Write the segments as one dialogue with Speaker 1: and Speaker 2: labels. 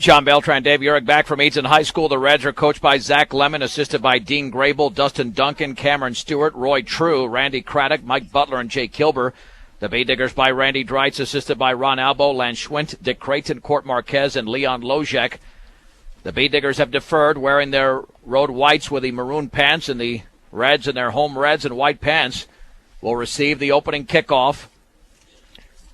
Speaker 1: Sean Beltran, Dave Urich back from Eaton High School. The Reds are coached by Zach Lemon, assisted by Dean Grable, Dustin Duncan, Cameron Stewart, Roy True, Randy Craddock, Mike Butler, and Jay Kilber. The Bay Diggers by Randy Dreitz, assisted by Ron Albo, Lance Schwint, Dick Creighton, Court Marquez, and Leon Lojek. The Bay Diggers have deferred, wearing their road whites with the maroon pants, and the Reds in their home reds and white pants will receive the opening kickoff.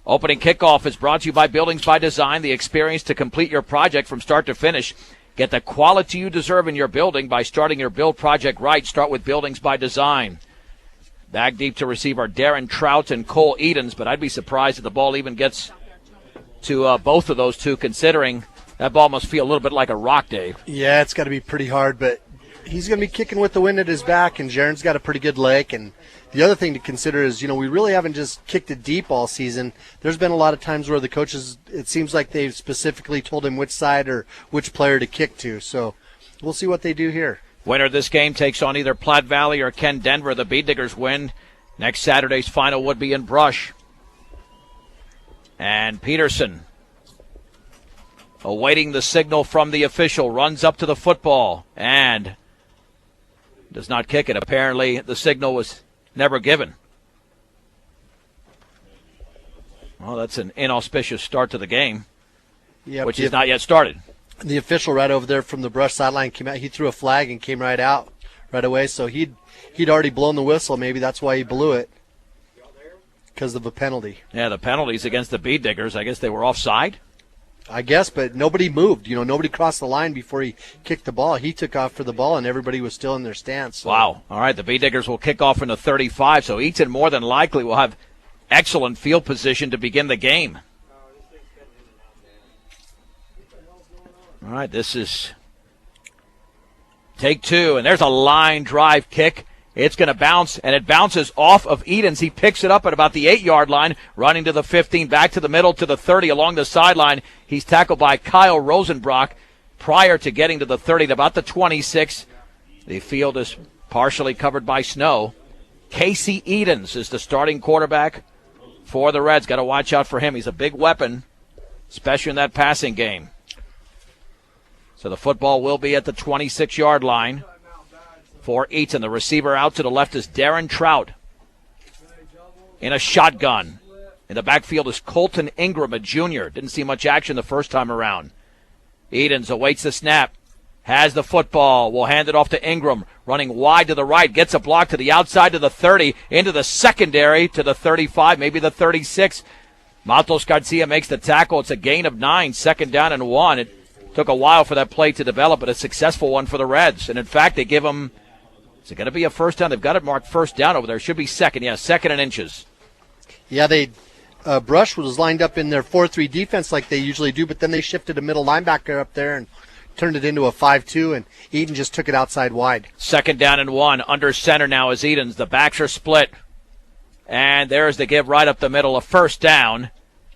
Speaker 1: Opening kickoff is brought to you by Buildings by Design, the experience to complete your project from start to finish. Get the quality you deserve in your building by starting your build project right. Start with Buildings by Design. Back deep to receive are Darren Trout and Cole Edens, but I'd be surprised if the ball even gets to both of those two, considering that ball must feel a little bit like a rock, Dave.
Speaker 2: Yeah, it's got to be pretty hard, but he's going to be kicking with the wind at his back, and Jaron's got a pretty good leg. And the other thing to consider is, we really haven't just kicked it deep all season. There's been a lot of times where the coaches, it seems like they've specifically told him which side or which player to kick to. So we'll see what they do here.
Speaker 1: Winner of this game takes on either Platte Valley or Ken Denver. The Bee Diggers win. Next Saturday's final would be in Brush. And Peterson, awaiting the signal from the official, runs up to the football and does not kick it. Apparently the signal was never given. Well, that's an inauspicious start to the game, which is not yet started.
Speaker 2: The official right over there from the Brush sideline came out. He threw a flag and came right out right away. So he'd already blown the whistle. Maybe that's why he blew it, because of a penalty.
Speaker 1: Yeah, the penalties against the Bee Diggers. I guess they were offside.
Speaker 2: I guess, but nobody moved. Nobody crossed the line before he kicked the ball. He took off for the ball, and everybody was still in their stance. So.
Speaker 1: Wow. All right, the Bee Diggers will kick off in the 35, so Eaton more than likely will have excellent field position to begin the game. All right, this is take two, and there's a line drive kick. It's going to bounce, and it bounces off of Edens. He picks it up at about the 8-yard line, running to the 15, back to the middle to the 30 along the sideline. He's tackled by Kyle Rosenbrock prior to getting to the 30 at about the 26. The field is partially covered by snow. Casey Edens is the starting quarterback for the Reds. Got to watch out for him. He's a big weapon, especially in that passing game. So the football will be at the 26-yard line for Eaton. The receiver out to the left is Darren Trout in a shotgun. In the backfield is Colton Ingram, a junior. Didn't see much action the first time around. Edens awaits the snap, has the football, will hand it off to Ingram, running wide to the right, gets a block to the outside to the 30, into the secondary to the 35, maybe the 36. Matos Garcia makes the tackle. It's a gain of 9, 2nd down and 1. It took a while for that play to develop, but a successful one for the Reds. And in fact, they give them, is it going to be a first down? They've got it marked first down over there. Should be second. Yeah, 2nd and inches.
Speaker 2: Yeah, Brush was lined up in their 4-3 defense like they usually do, but then they shifted a middle linebacker up there and turned it into a 5-2, and Eaton just took it outside wide.
Speaker 1: 2nd down and 1. Under center now is Edens. The backs are split. And there's the give right up the middle, a first down.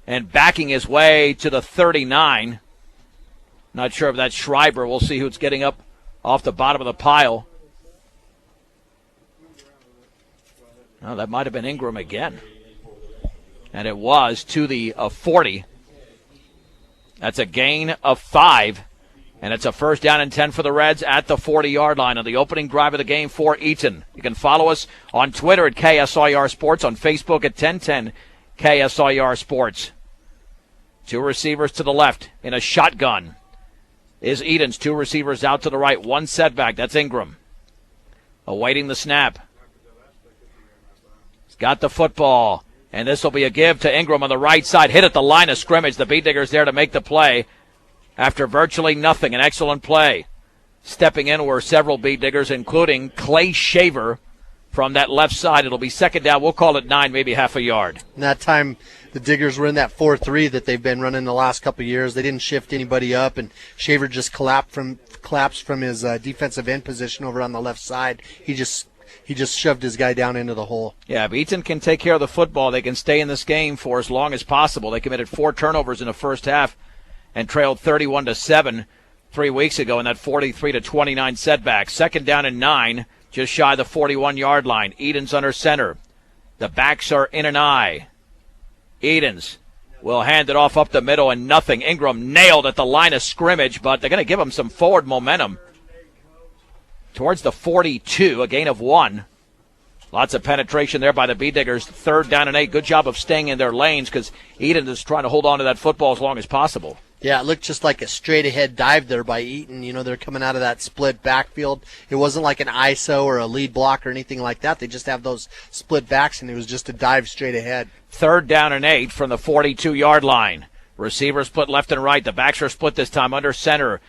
Speaker 1: And backing his way to the 39. Not sure if that's Schreiber. We'll see who's getting up off the bottom of the pile. Oh, that might have been Ingram again. And it was to the 40. That's a gain of 5. And it's a first down and 10 for the Reds at the 40-yard line on the opening drive of the game for Eaton. You can follow us on Twitter at KSIR Sports, on Facebook at 1010 KSIR Sports. 2 receivers to the left in a shotgun is Edens. 2 receivers out to the right. 1 setback. That's Ingram. Awaiting the snap. He's got the football. And this will be a give to Ingram on the right side. Hit at the line of scrimmage. The Bee Diggers there to make the play after virtually nothing. An excellent play. Stepping in were several Bee Diggers, including Clay Shaver from that left side. It'll be 2nd down. We'll call it 9, maybe half a yard.
Speaker 2: And that time, the Diggers were in that 4-3 that they've been running the last couple of years. They didn't shift anybody up, and Shaver just collapsed from his defensive end position over on the left side. He just shoved his guy down into the hole.
Speaker 1: Yeah, if Eaton can take care of the football, they can stay in this game for as long as possible. They committed 4 turnovers in the first half and trailed 31-7 3 weeks ago in that 43-29 setback. 2nd down and 9, just shy of the 41-yard line. Edens under center. The backs are in an eye. Edens will hand it off up the middle and nothing. Ingram nailed at the line of scrimmage, but they're going to give him some forward momentum towards the 42, a gain of 1. Lots of penetration there by the Bee-Diggers. 3rd down and 8. Good job of staying in their lanes because Eaton is trying to hold on to that football as long as possible.
Speaker 2: Yeah, it looked just like a straight-ahead dive there by Eaton. You know, they're coming out of that split backfield. It wasn't like an ISO or a lead block or anything like that. They just have those split backs, and it was just a dive straight ahead.
Speaker 1: 3rd down and 8 from the 42-yard line. Receivers split left and right. The backs are split this time. Under center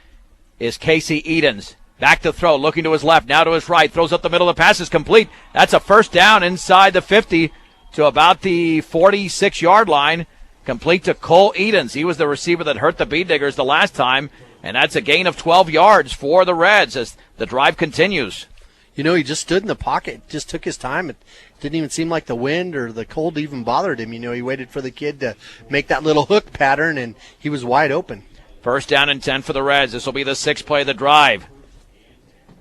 Speaker 1: is Casey Edens. Back to throw, looking to his left, now to his right. Throws up the middle. The pass is complete. That's a 1st down inside the 50 to about the 46-yard line. Complete to Cole Edens. He was the receiver that hurt the Bee-Diggers the last time, and that's a gain of 12 yards for the Reds as the drive continues.
Speaker 2: You know, he just stood in the pocket, just took his time. It didn't even seem like the wind or the cold even bothered him. You know, he waited for the kid to make that little hook pattern, and he was wide open.
Speaker 1: 1st down and 10 for the Reds. This will be the 6th play of the drive.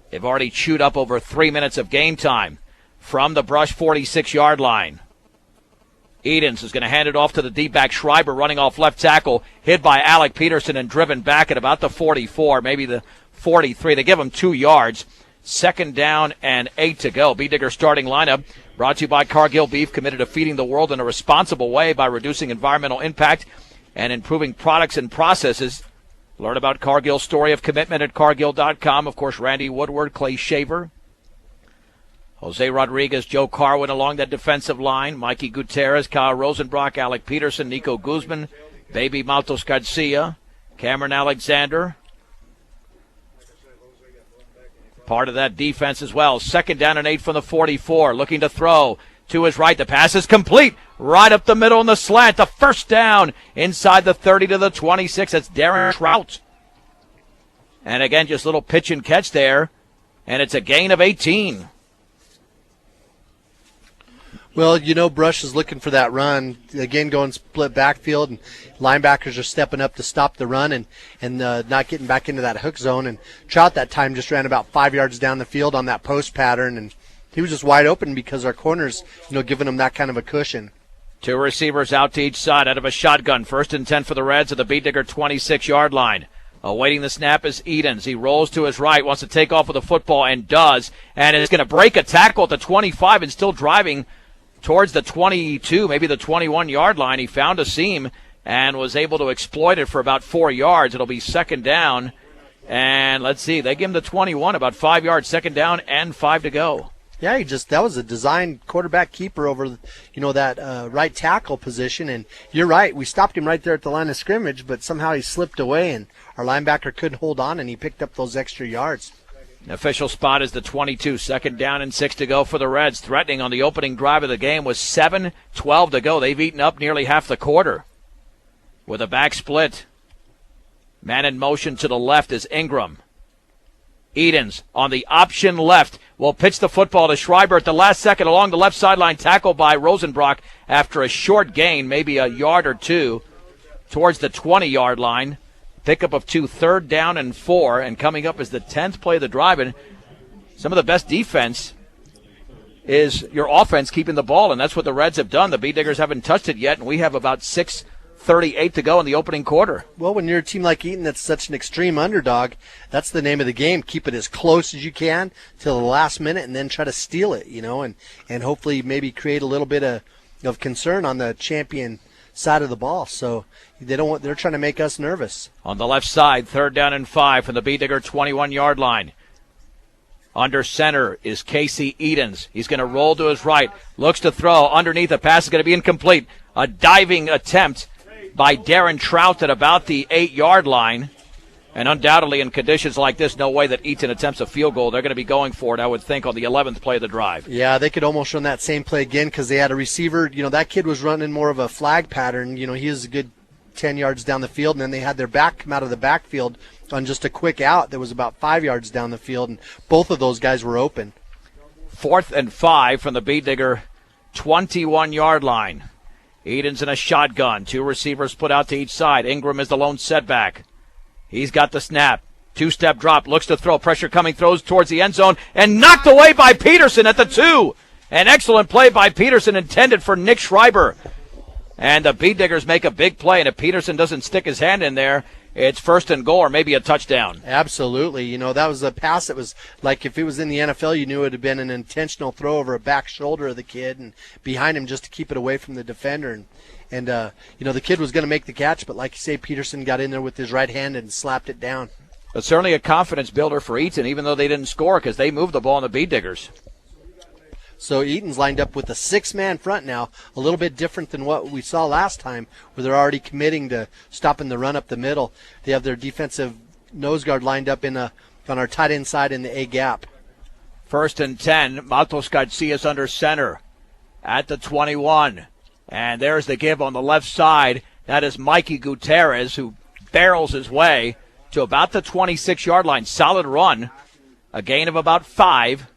Speaker 1: They've already chewed up over 3 minutes of game time from the Brush 46-yard line. Edens is going to hand it off to the D-back Schreiber running off left tackle, hit by Alec Peterson and driven back at about the 44, maybe the 43. They give him 2 yards. 2nd down and 8 to go. Bee-Digger starting lineup brought to you by Cargill Beef, committed to feeding the world in a responsible way by reducing environmental impact and improving products and processes. Learn about Cargill's story of commitment at Cargill.com. Of course, Randy Woodward, Clay Shaver, Jose Rodriguez, Joe Carwin along that defensive line, Mikey Gutierrez, Kyle Rosenbrock, Alec Peterson, Nico Guzman, Baby Maltos Garcia, Cameron Alexander. Part of that defense as well. 2nd down and 8 from the 44. Looking to throw to his right. The pass is complete. Right up the middle in the slant. The 1st down inside the 30 to the 26. That's Darren Trout. And again, just a little pitch and catch there. And it's a gain of 18.
Speaker 2: Well, you know, Brush is looking for that run. Again, going split backfield, and linebackers are stepping up to stop the run and not getting back into that hook zone. And Trout that time just ran about 5 yards down the field on that post pattern, and he was just wide open because our corners, you know, giving him that kind of a cushion.
Speaker 1: 2 receivers out to each side out of a shotgun. 1st and 10 for the Reds at the Bee-Digger 26-yard line. Awaiting the snap is Edens. He rolls to his right, wants to take off with the football, and does. And is going to break a tackle at the 25 and still driving towards the 22, maybe the 21-yard line. He found a seam and was able to exploit it for about 4 yards. It'll be 2nd down. And let's see, they give him the 21, about 5 yards, 2nd down and 5 to go.
Speaker 2: Yeah, that was a designed quarterback keeper over, you know, that right tackle position. And you're right, we stopped him right there at the line of scrimmage, but somehow he slipped away and our linebacker couldn't hold on, and he picked up those extra yards.
Speaker 1: The official spot is the 22. 2nd down and 6 to go for the Reds. Threatening on the opening drive of the game was 7:12 to go. They've eaten up nearly half the quarter. With a back split. Man in motion to the left is Ingram. Edens on the option left will pitch the football to Schreiber at the last second along the left sideline, tackled by Rosenbrock after a short gain, maybe a yard or two, towards the 20-yard line. Pickup of 2, 3rd down and 4, and coming up is the 10th play of the drive. And some of the best defense is your offense keeping the ball, and that's what the Reds have done. The Bee-Diggers haven't touched it yet, and we have about 6:38 to go in the opening quarter.
Speaker 2: Well, when you're a team like Eaton that's such an extreme underdog, that's the name of the game. Keep it as close as you can till the last minute and then try to steal it, you know, and hopefully maybe create a little bit of concern on the champion side of the ball. So they're trying to make us nervous.
Speaker 1: On the left side, 3rd down and 5 from the Bee-Digger 21-yard line. Under center is Casey Edens. He's going to roll to his right, looks to throw underneath. The pass is going to be incomplete. A diving attempt by Darren Trout at about the 8-yard line. And undoubtedly in conditions like this, no way that Eaton attempts a field goal. They're going to be going for it, I would think, on the 11th play of the drive.
Speaker 2: Yeah, they could almost run that same play again because they had a receiver. You know, that kid was running more of a flag pattern. You know, he was a good 10 yards down the field, and then they had their back come out of the backfield on just a quick out that was about 5 yards down the field, and both of those guys were open.
Speaker 1: 4th and 5 from the Bee-Digger 21-yard line. Eden's in a shotgun. 2 receivers split out to each side. Ingram is the lone setback. He's got the snap. 2-step drop. Looks to throw. Pressure coming. Throws towards the end zone. And knocked away by Peterson at the 2. An excellent play by Peterson intended for Nick Schreiber. and the Bee Diggers make a big play, and if Peterson doesn't stick his hand in there, it's first and goal or maybe a touchdown.
Speaker 2: Absolutely. That was a pass that was like if it was in the NFL, you knew it would have been an intentional throw over a back shoulder of the kid and behind him just to keep it away from the defender. And the kid was going to make the catch, but like you say, Peterson got in there with his right hand and slapped it down.
Speaker 1: But certainly a confidence builder for Eaton, even though they didn't score because they moved the ball on the Bee Diggers.
Speaker 2: So Eaton's lined up with a 6-man front now, a little bit different than what we saw last time, where they're already committing to stopping the run up the middle. They have their defensive nose guard lined up on our tight end side in the A gap.
Speaker 1: First and 10, Matos Garcia's under center at the 21. And there's the give on the left side. That is Mikey Gutierrez, who barrels his way to about the 26-yard line. Solid run, a gain of about 5.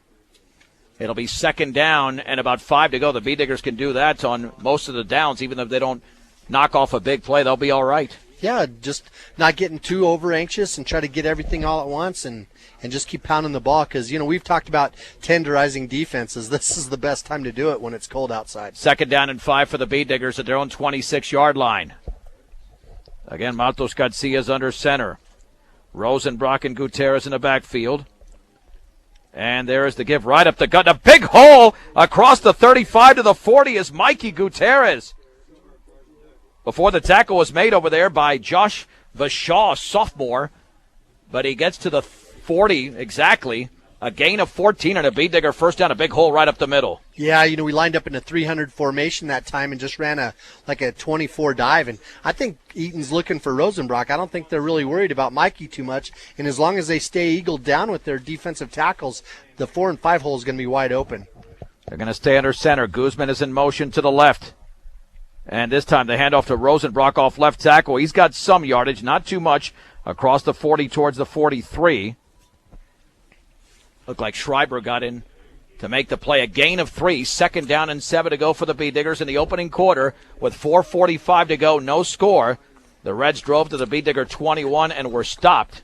Speaker 1: It'll be second down and about 5 to go. The Bee Diggers can do that on most of the downs. Even if they don't knock off a big play, they'll be all right.
Speaker 2: Yeah, just not getting too over anxious and try to get everything all at once and just keep pounding the ball because, we've talked about tenderizing defenses. This is the best time to do it when it's cold outside.
Speaker 1: Second down and 5 for the Bee Diggers at their own 26-yard line. Again, Matos Garcia's under center. Rosenbrock and Gutierrez in the backfield. And there is the give right up the gut. A big hole across the 35 to the 40 is Mikey Gutierrez. Before the tackle was made over there by Josh Vashaw, sophomore. But he gets to the 40 exactly. A gain of 14 and a Bee Digger first down. A big hole right up the middle.
Speaker 2: Yeah, we lined up in a 300 formation that time and just ran a 24 dive. And I think Eaton's looking for Rosenbrock. I don't think they're really worried about Mikey too much. And as long as they stay eagled down with their defensive tackles, the 4 and 5 hole is going to be wide open.
Speaker 1: They're going to stay under center. Guzman is in motion to the left. And this time they hand off to Rosenbrock off left tackle. He's got some yardage, not too much, across the 40 towards the 43. Looked like Schreiber got in to make the play. A gain of 3, second down and 7 to go for the Bee Diggers in the opening quarter with 4:45 to go, no score. The Reds drove to the Bee Digger 21 and were stopped.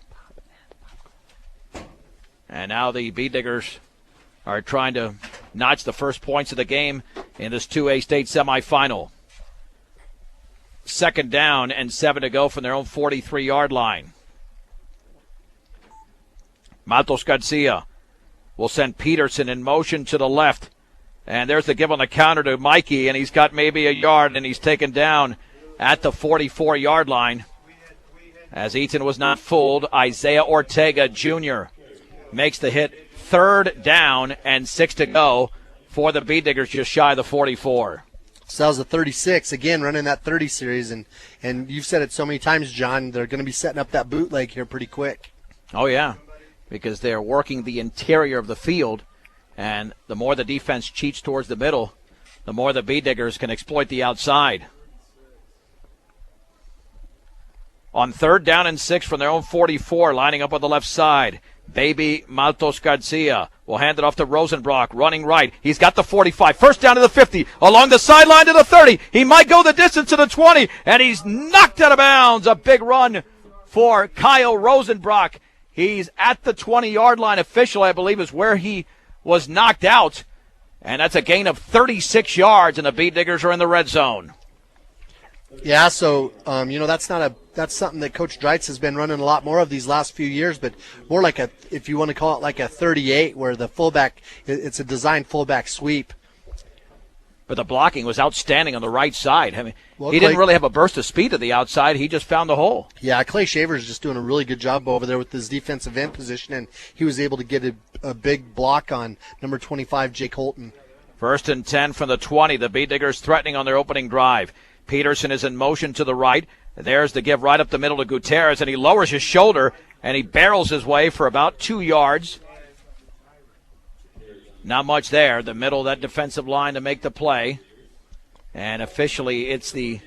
Speaker 1: And now the Bee Diggers are trying to notch the first points of the game in this 2A state semifinal. Second down and 7 to go from their own 43-yard line. Matos Garcia will send Peterson in motion to the left. And there's the give on the counter to Mikey, and he's got maybe a yard, and he's taken down at the 44-yard line. As Eaton was not fooled, Isaiah Ortega Jr. makes the hit. Third down and 6 to go for the Bee Diggers, just shy of the 44.
Speaker 2: So that was a 36, again, running that 30 series. And you've said it so many times, John, they're going to be setting up that bootleg here pretty quick.
Speaker 1: Oh, yeah, because they're working the interior of the field. And the more the defense cheats towards the middle, the more the Bee Diggers can exploit the outside. On third down and 6 from their own 44, lining up on the left side. Baby Matos Garcia will hand it off to Rosenbrock, running right. He's got the 45. First down to the 50. Along the sideline to the 30. He might go the distance to the 20. And he's knocked out of bounds. A big run for Kyle Rosenbrock. He's at the 20-yard line. Officially, I believe, is where he was knocked out. And that's a gain of 36 yards, and the Bee Diggers are in the red zone.
Speaker 2: Yeah, so, that's something that Coach Dreitz has been running a lot more of these last few years, but more like if you want to call it like a 38, where the fullback, it's a designed fullback sweep.
Speaker 1: But the blocking was outstanding on the right side. I mean, he didn't really have a burst of speed to the outside. He just found the hole.
Speaker 2: Yeah, Clay Shaver's just doing a really good job over there with his defensive end position, and he was able to get a big block on number 25, Jake Holton.
Speaker 1: First and 10 from the 20. The Bee Diggers threatening on their opening drive. Peterson is in motion to the right. There's the give right up the middle to Gutierrez, and he lowers his shoulder, and he barrels his way for about 2 yards. Not much there. The middle of that defensive line to make the play. And officially, it's the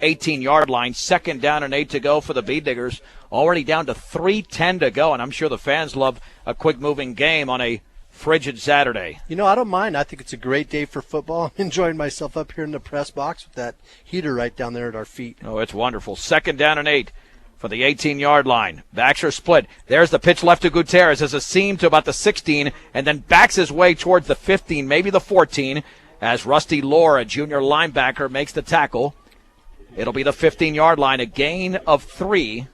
Speaker 1: 18-yard line. Second down and 8 to go for the Bee Diggers. Already down to 3:10 to go, and I'm sure the fans love a quick-moving game on a frigid Saturday.
Speaker 2: I don't mind. I think it's a great day for football. I'm enjoying myself up here in the press box with that heater right down there at our feet.
Speaker 1: Oh, it's wonderful. Second down and 8 for the 18-yard line. Backs are split. There's the pitch left to Gutierrez as a seam to about the 16, and then backs his way towards the 15, maybe the 14, as Rusty Lore, a junior linebacker, makes the tackle. It'll be the 15-yard line, a gain of 3.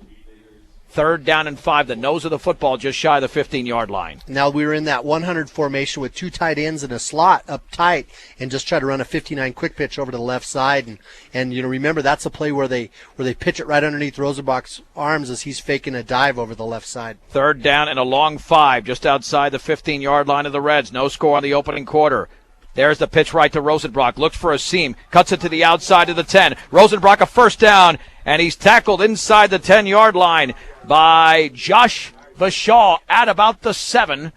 Speaker 1: 3rd down and 5. The nose of the football just shy of the 15-yard line.
Speaker 2: Now we were in that 100 formation with 2 tight ends in a slot up tight and just try to run a 59 quick pitch over to the left side. And remember, that's a play where they pitch it right underneath Rosenbach's arms as he's faking a dive over the left side.
Speaker 1: 3rd down and a long 5 just outside the 15-yard line of the Reds. No score on the opening quarter. There's the pitch right to Rosenbach. Looks for a seam. Cuts it to the outside of the 10. Rosenbach a first down, and he's tackled inside the 10-yard line by Josh Vashaw at about the 7,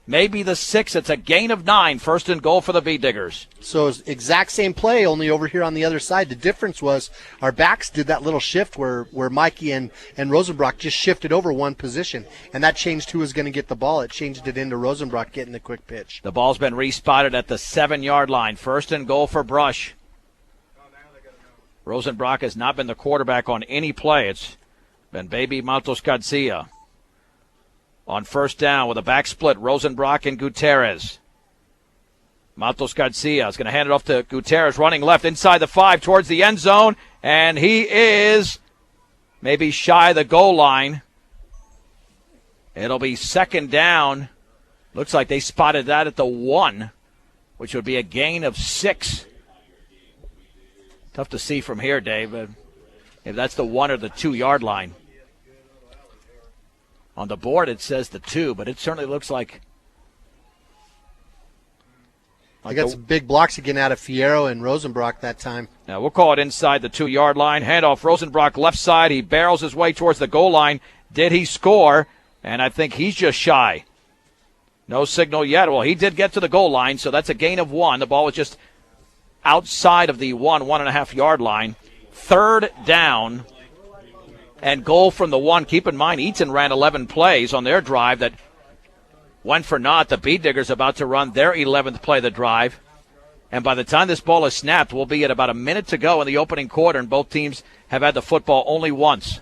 Speaker 1: maybe the 6. It's a gain of 9. 1st and goal for the Bee-Diggers.
Speaker 2: So it's exact same play, only over here on the other side. The difference was our backs did that little shift where Mikey and Rosenbach just shifted over one position, and that changed who was going to get the ball. It changed it into Rosenbach getting the quick pitch.
Speaker 1: The ball's been respotted at the 7-yard line. 1st and goal for Brush. Rosenbach has not been the quarterback on any play. It's been baby Matos Garcia. On 1st down with a back split, Rosenbach and Gutierrez. Matos Garcia is going to hand it off to Gutierrez, running left inside the 5 towards the end zone, and he is maybe shy of the goal line. It'll be 2nd down. Looks like they spotted that at the 1, which would be a gain of 6. Tough to see from here, Dave, if that's the 1 or the 2-yard line. On the board it says the 2, but it certainly looks like
Speaker 2: I got some big blocks again out of Fierro and Rosenbach that time.
Speaker 1: Now we'll call it inside the 2-yard line. Handoff, Rosenbach left side. He barrels his way towards the goal line. Did he score? And I think he's just shy. No signal yet. Well, he did get to the goal line, so that's a gain of 1. The ball was just outside of the 1.5-yard line. 3rd down and goal from the 1. Keep in mind, Eaton ran 11 plays on their drive that went for naught. The Bee-Diggers about to run their 11th play of the drive. And by the time this ball is snapped, we'll be at about a minute to go in the opening quarter, and both teams have had the football only once.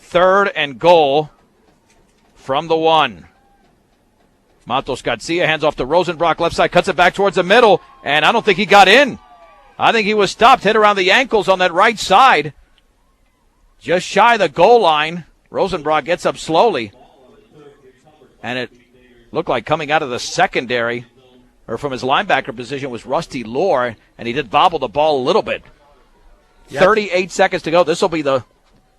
Speaker 1: 3rd and goal from the 1. Matos Garcia hands off to Rosenbach, left side, cuts it back towards the middle, and I don't think he got in. I think he was stopped, hit around the ankles on that right side. Just shy of the goal line. Rosenbach gets up slowly. And it looked like coming out of the secondary, or from his linebacker position, was Rusty Lohr, and he did bobble the ball a little bit. Yep. 38 seconds to go. This will be the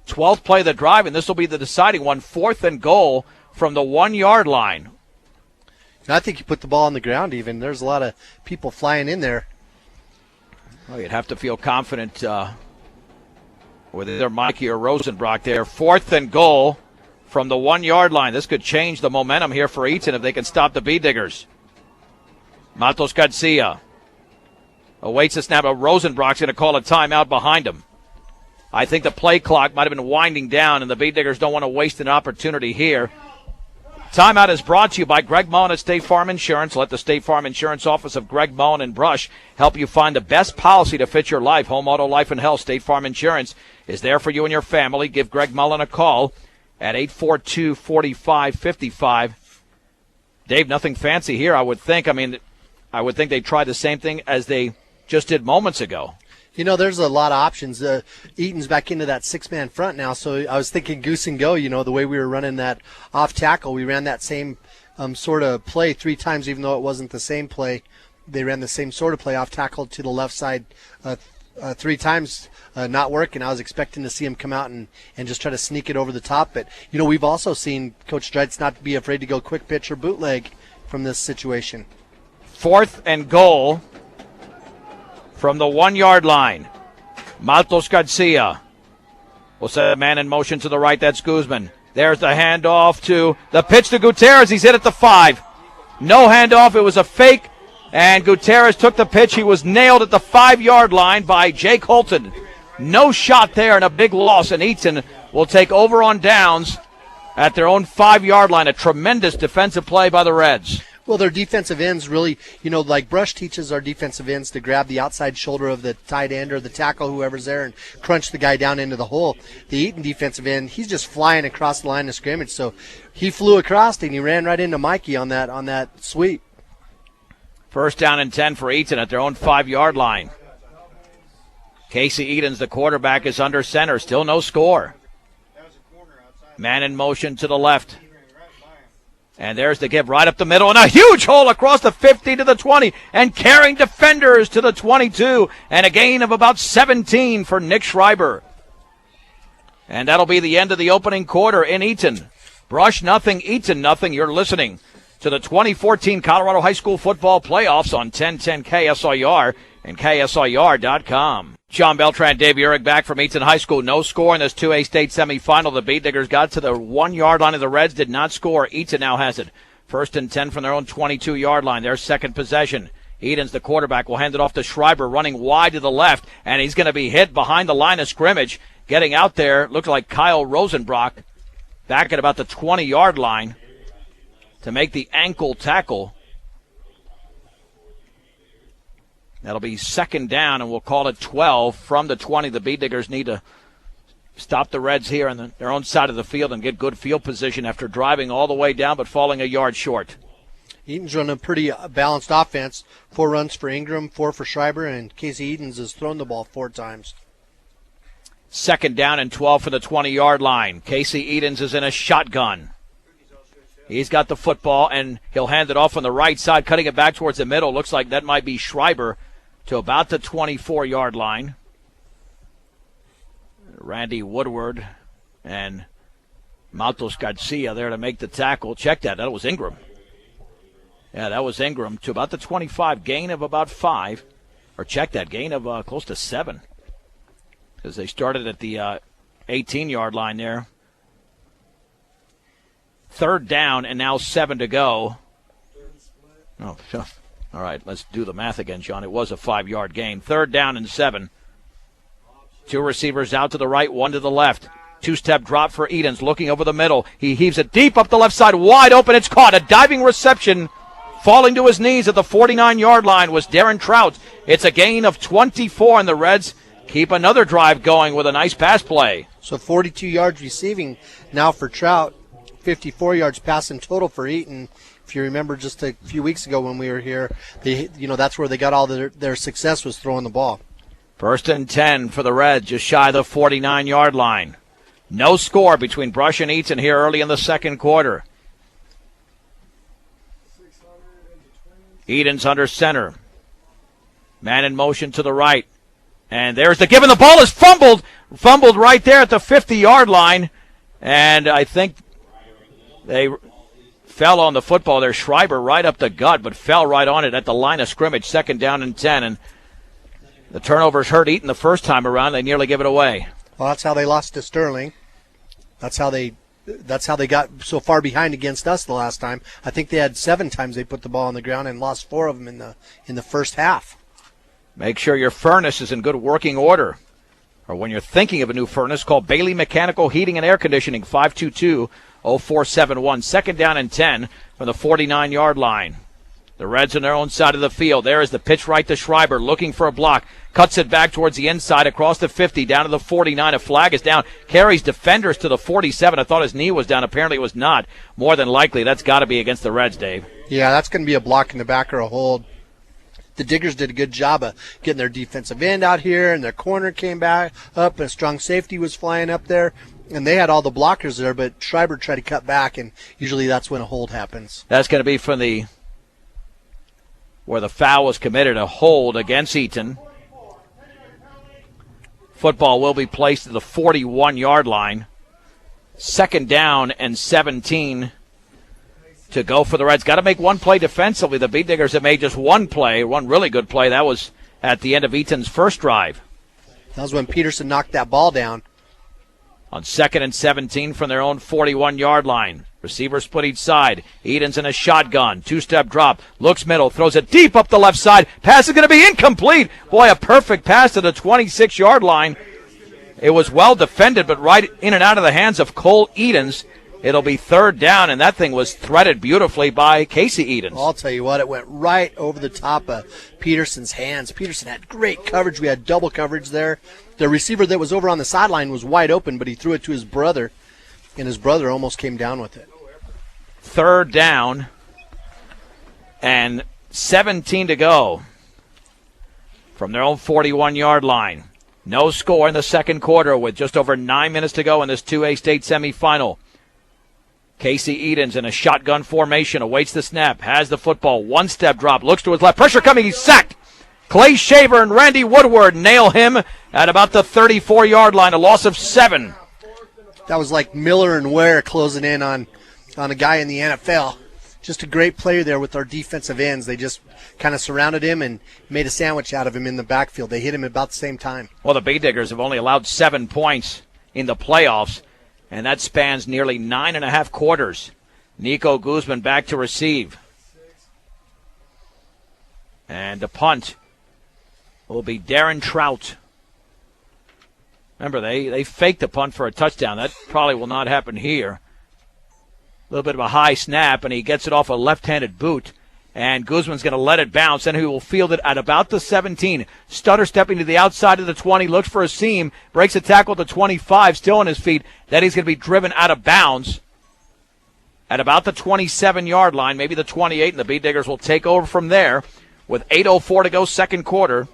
Speaker 1: 12th play of the drive, and this will be the deciding one. 4th and goal from the 1-yard line.
Speaker 2: I think you put the ball on the ground even. There's a lot of people flying in there.
Speaker 1: Well, you'd have to feel confident with either Mikey or Rosenbach there. 4th and goal from the 1-yard line. This could change the momentum here for Eaton if they can stop the Bee-Diggers. Matos Garcia awaits the snap. Rosenbach's going to call a timeout behind him. I think the play clock might have been winding down, and the Bee-Diggers don't want to waste an opportunity here. Timeout is brought to you by Greg Mullen at State Farm Insurance. Let the State Farm Insurance office of Greg Mullen and Brush help you find the best policy to fit your life. Home, auto, life, and health. State Farm Insurance is there for you and your family. Give Greg Mullen a call at 842-4555. Dave, nothing fancy here, I would think. I would think they'd try the same thing as they just did moments ago.
Speaker 2: There's a lot of options. Eaton's back into that 6-man front now, so I was thinking goose and go, the way we were running that off tackle. We ran that same sort of play 3 times, even though it wasn't the same play. They ran the same sort of play off tackle to the left side 3 times, not working. I was expecting to see him come out and just try to sneak it over the top. But, we've also seen Coach Dreitz not be afraid to go quick pitch or bootleg from this situation.
Speaker 1: 4th and goal from the 1-yard line. Matos Garcia will set a man in motion to the right. That's Guzman. There's the handoff to the pitch to Gutierrez. He's hit at the 5. No handoff. It was a fake, and Gutierrez took the pitch. He was nailed at the 5-yard line by Jake Holton. No shot there, and a big loss, and Eaton will take over on downs at their own 5-yard line. A tremendous defensive play by the Reds.
Speaker 2: Well, their defensive ends really, like Brush teaches our defensive ends to grab the outside shoulder of the tight end or the tackle, whoever's there, and crunch the guy down into the hole. The Eaton defensive end, he's just flying across the line of scrimmage. So he flew across and he ran right into Mikey on that sweep. 1st down and 10 for Eaton at their own 5-yard line.
Speaker 1: Casey Eaton's the quarterback, is under center. Still no score. Man in motion to the left. And there's the give right up the middle, and a huge hole across the 50 to the 20, and carrying defenders to the 22, and a gain of about 17 for Nick Schreiber. And that'll be the end of the opening quarter in Eaton. Brush nothing, Eaton nothing. You're listening to the 2014 Colorado High School Football Playoffs on 1010 KSIR and KSIR.com. John Beltran, Dave Urick back from Eaton High School. No score in this 2A state semifinal. The Beat Diggers got to the 1 yard line of the Reds, did not score. Eaton now has it. 1st and 10 from their own 22 yard line. Their second possession. Eaton's the quarterback. Will hand it off to Schreiber, running wide to the left, and he's going to be hit behind the line of scrimmage. Getting out there, looked like Kyle Rosenbrock back at about the 20 yard line to make the ankle tackle. That'll be 2nd down, and we'll call it 12 from the 20. The Beat Diggers need to stop the Reds here on their own side of the field and get good field position after driving all the way down but falling a yard short.
Speaker 2: Eaton's running a pretty balanced offense. 4 runs for Ingram, 4 for Schreiber, and Casey Eaton's has thrown the ball 4 times.
Speaker 1: 2nd down and 12 for the 20-yard line. Casey Eaton's is in a shotgun. He's got the football, and he'll hand it off on the right side, cutting it back towards the middle. Looks like that might be Schreiber to about the 24-yard line. Randy Woodward and Maltos Garcia there to make the tackle. Check that. That was Ingram. Yeah, that was Ingram to about the 25. Gain of about 5. Or check that. Gain of close to 7. Because they started at the 18-yard line there. 3rd down and now 7 to go. Oh, all right, let's do the math again, John. It was a 5-yard gain. 3rd down and 7. 2 receivers out to the right, 1 to the left. 2-step drop for Eaton's, looking over the middle. He heaves it deep up the left side, wide open. It's caught. A diving reception. Falling to his knees at the 49-yard line was Darren Trout. It's a gain of 24, and the Reds keep another drive going with a nice pass play.
Speaker 2: So 42 yards receiving now for Trout. 54 yards passing total for Eaton. If you remember just a few weeks ago when we were here, that's where they got all their success, was throwing the ball.
Speaker 1: 1st and 10 for the Reds, just shy of the 49-yard line. No score between Brush and Eaton here early in the 2nd quarter. Eaton's under center. Man in motion to the right. And there's the give, and the ball is fumbled right there at the 50-yard line. And I think they fell on the football there. Schreiber right up the gut, but fell right on it at the line of scrimmage. 2nd down and 10. And the turnovers hurt Eaton the first time around. They nearly give it away.
Speaker 2: Well, that's how they lost to Sterling. That's how they got so far behind against us the last time. I think they had 7 times they put the ball on the ground and lost 4 of them in the first half. Make sure your furnace is in good working order. Or when you're thinking of a new furnace, call Bailey Mechanical Heating and Air Conditioning, 522-0471. 2nd down and 10 from the 49-yard line. The Reds on their own side of the field. There is the pitch right to Schreiber, looking for a block. Cuts it back towards the inside, across the 50, down to the 49. A flag is down. Carries defenders to the 47. I thought his knee was down. Apparently it was not. More than likely, that's got to be against the Reds, Dave.
Speaker 3: Yeah, that's going to be a block in the back or a hold. The Diggers did a good job of getting their defensive end out here, and their corner came back up, and a strong safety was flying up there. And they had all the blockers there, but Schreiber tried to cut back, and usually that's when a hold happens.
Speaker 1: That's going to be from where the foul was committed, a hold against Eaton. Football will be placed at the 41-yard line. 2nd down and 17 to go for the Reds. Got to make one play defensively. The Beat Diggers have made just one play, one really good play. That was at the end of Eaton's first drive.
Speaker 3: That was when Peterson knocked that ball down.
Speaker 1: On 2nd and 17 from their own 41-yard line. Receivers split each side. Eaton's in a shotgun. 2-step drop. Looks middle. Throws it deep up the left side. Pass is going to be incomplete. Boy, a perfect pass to the 26-yard line. It was well defended, but right in and out of the hands of Cole Eatons. It'll be 3rd down, and that thing was threaded beautifully by Casey Eatons.
Speaker 3: I'll tell you what, it went right over the top of Peterson's hands. Peterson had great coverage. We had double coverage there. The receiver that was over on the sideline was wide open, but he threw it to his brother, and his brother almost came down with it.
Speaker 1: 3rd down and 17 to go from their own 41-yard line. No score in the second quarter with just over 9 minutes to go in this 2A state semifinal. Casey Eaton's in a shotgun formation, awaits the snap, has the football, one-step drop, looks to his left, pressure coming, he's sacked. Clay Shaver and Randy Woodward nail him at about the 34-yard line, a loss of 7.
Speaker 2: That was like Miller and Ware closing in on a guy in the NFL. Just a great play there with our defensive ends. They just kind of surrounded him and made a sandwich out of him in the backfield. They hit him about the same time.
Speaker 1: Well, the Bee Diggers have only allowed 7 points in the playoffs, and that spans nearly 9.5 quarters. Nico Guzman back to receive. And the punt will be Darren Trout. Remember, they faked the punt for a touchdown. That probably will not happen here. A little bit of a high snap, and he gets it off a left-handed boot. And Guzman's going to let it bounce, and he will field it at about the 17. Stutter stepping to the outside of the 20, looks for a seam, breaks a tackle at the 25, still on his feet. Then he's going to be driven out of bounds at about the 27-yard line, maybe the 28, and the Bee Diggers will take over from there with 8:04 to go second quarter.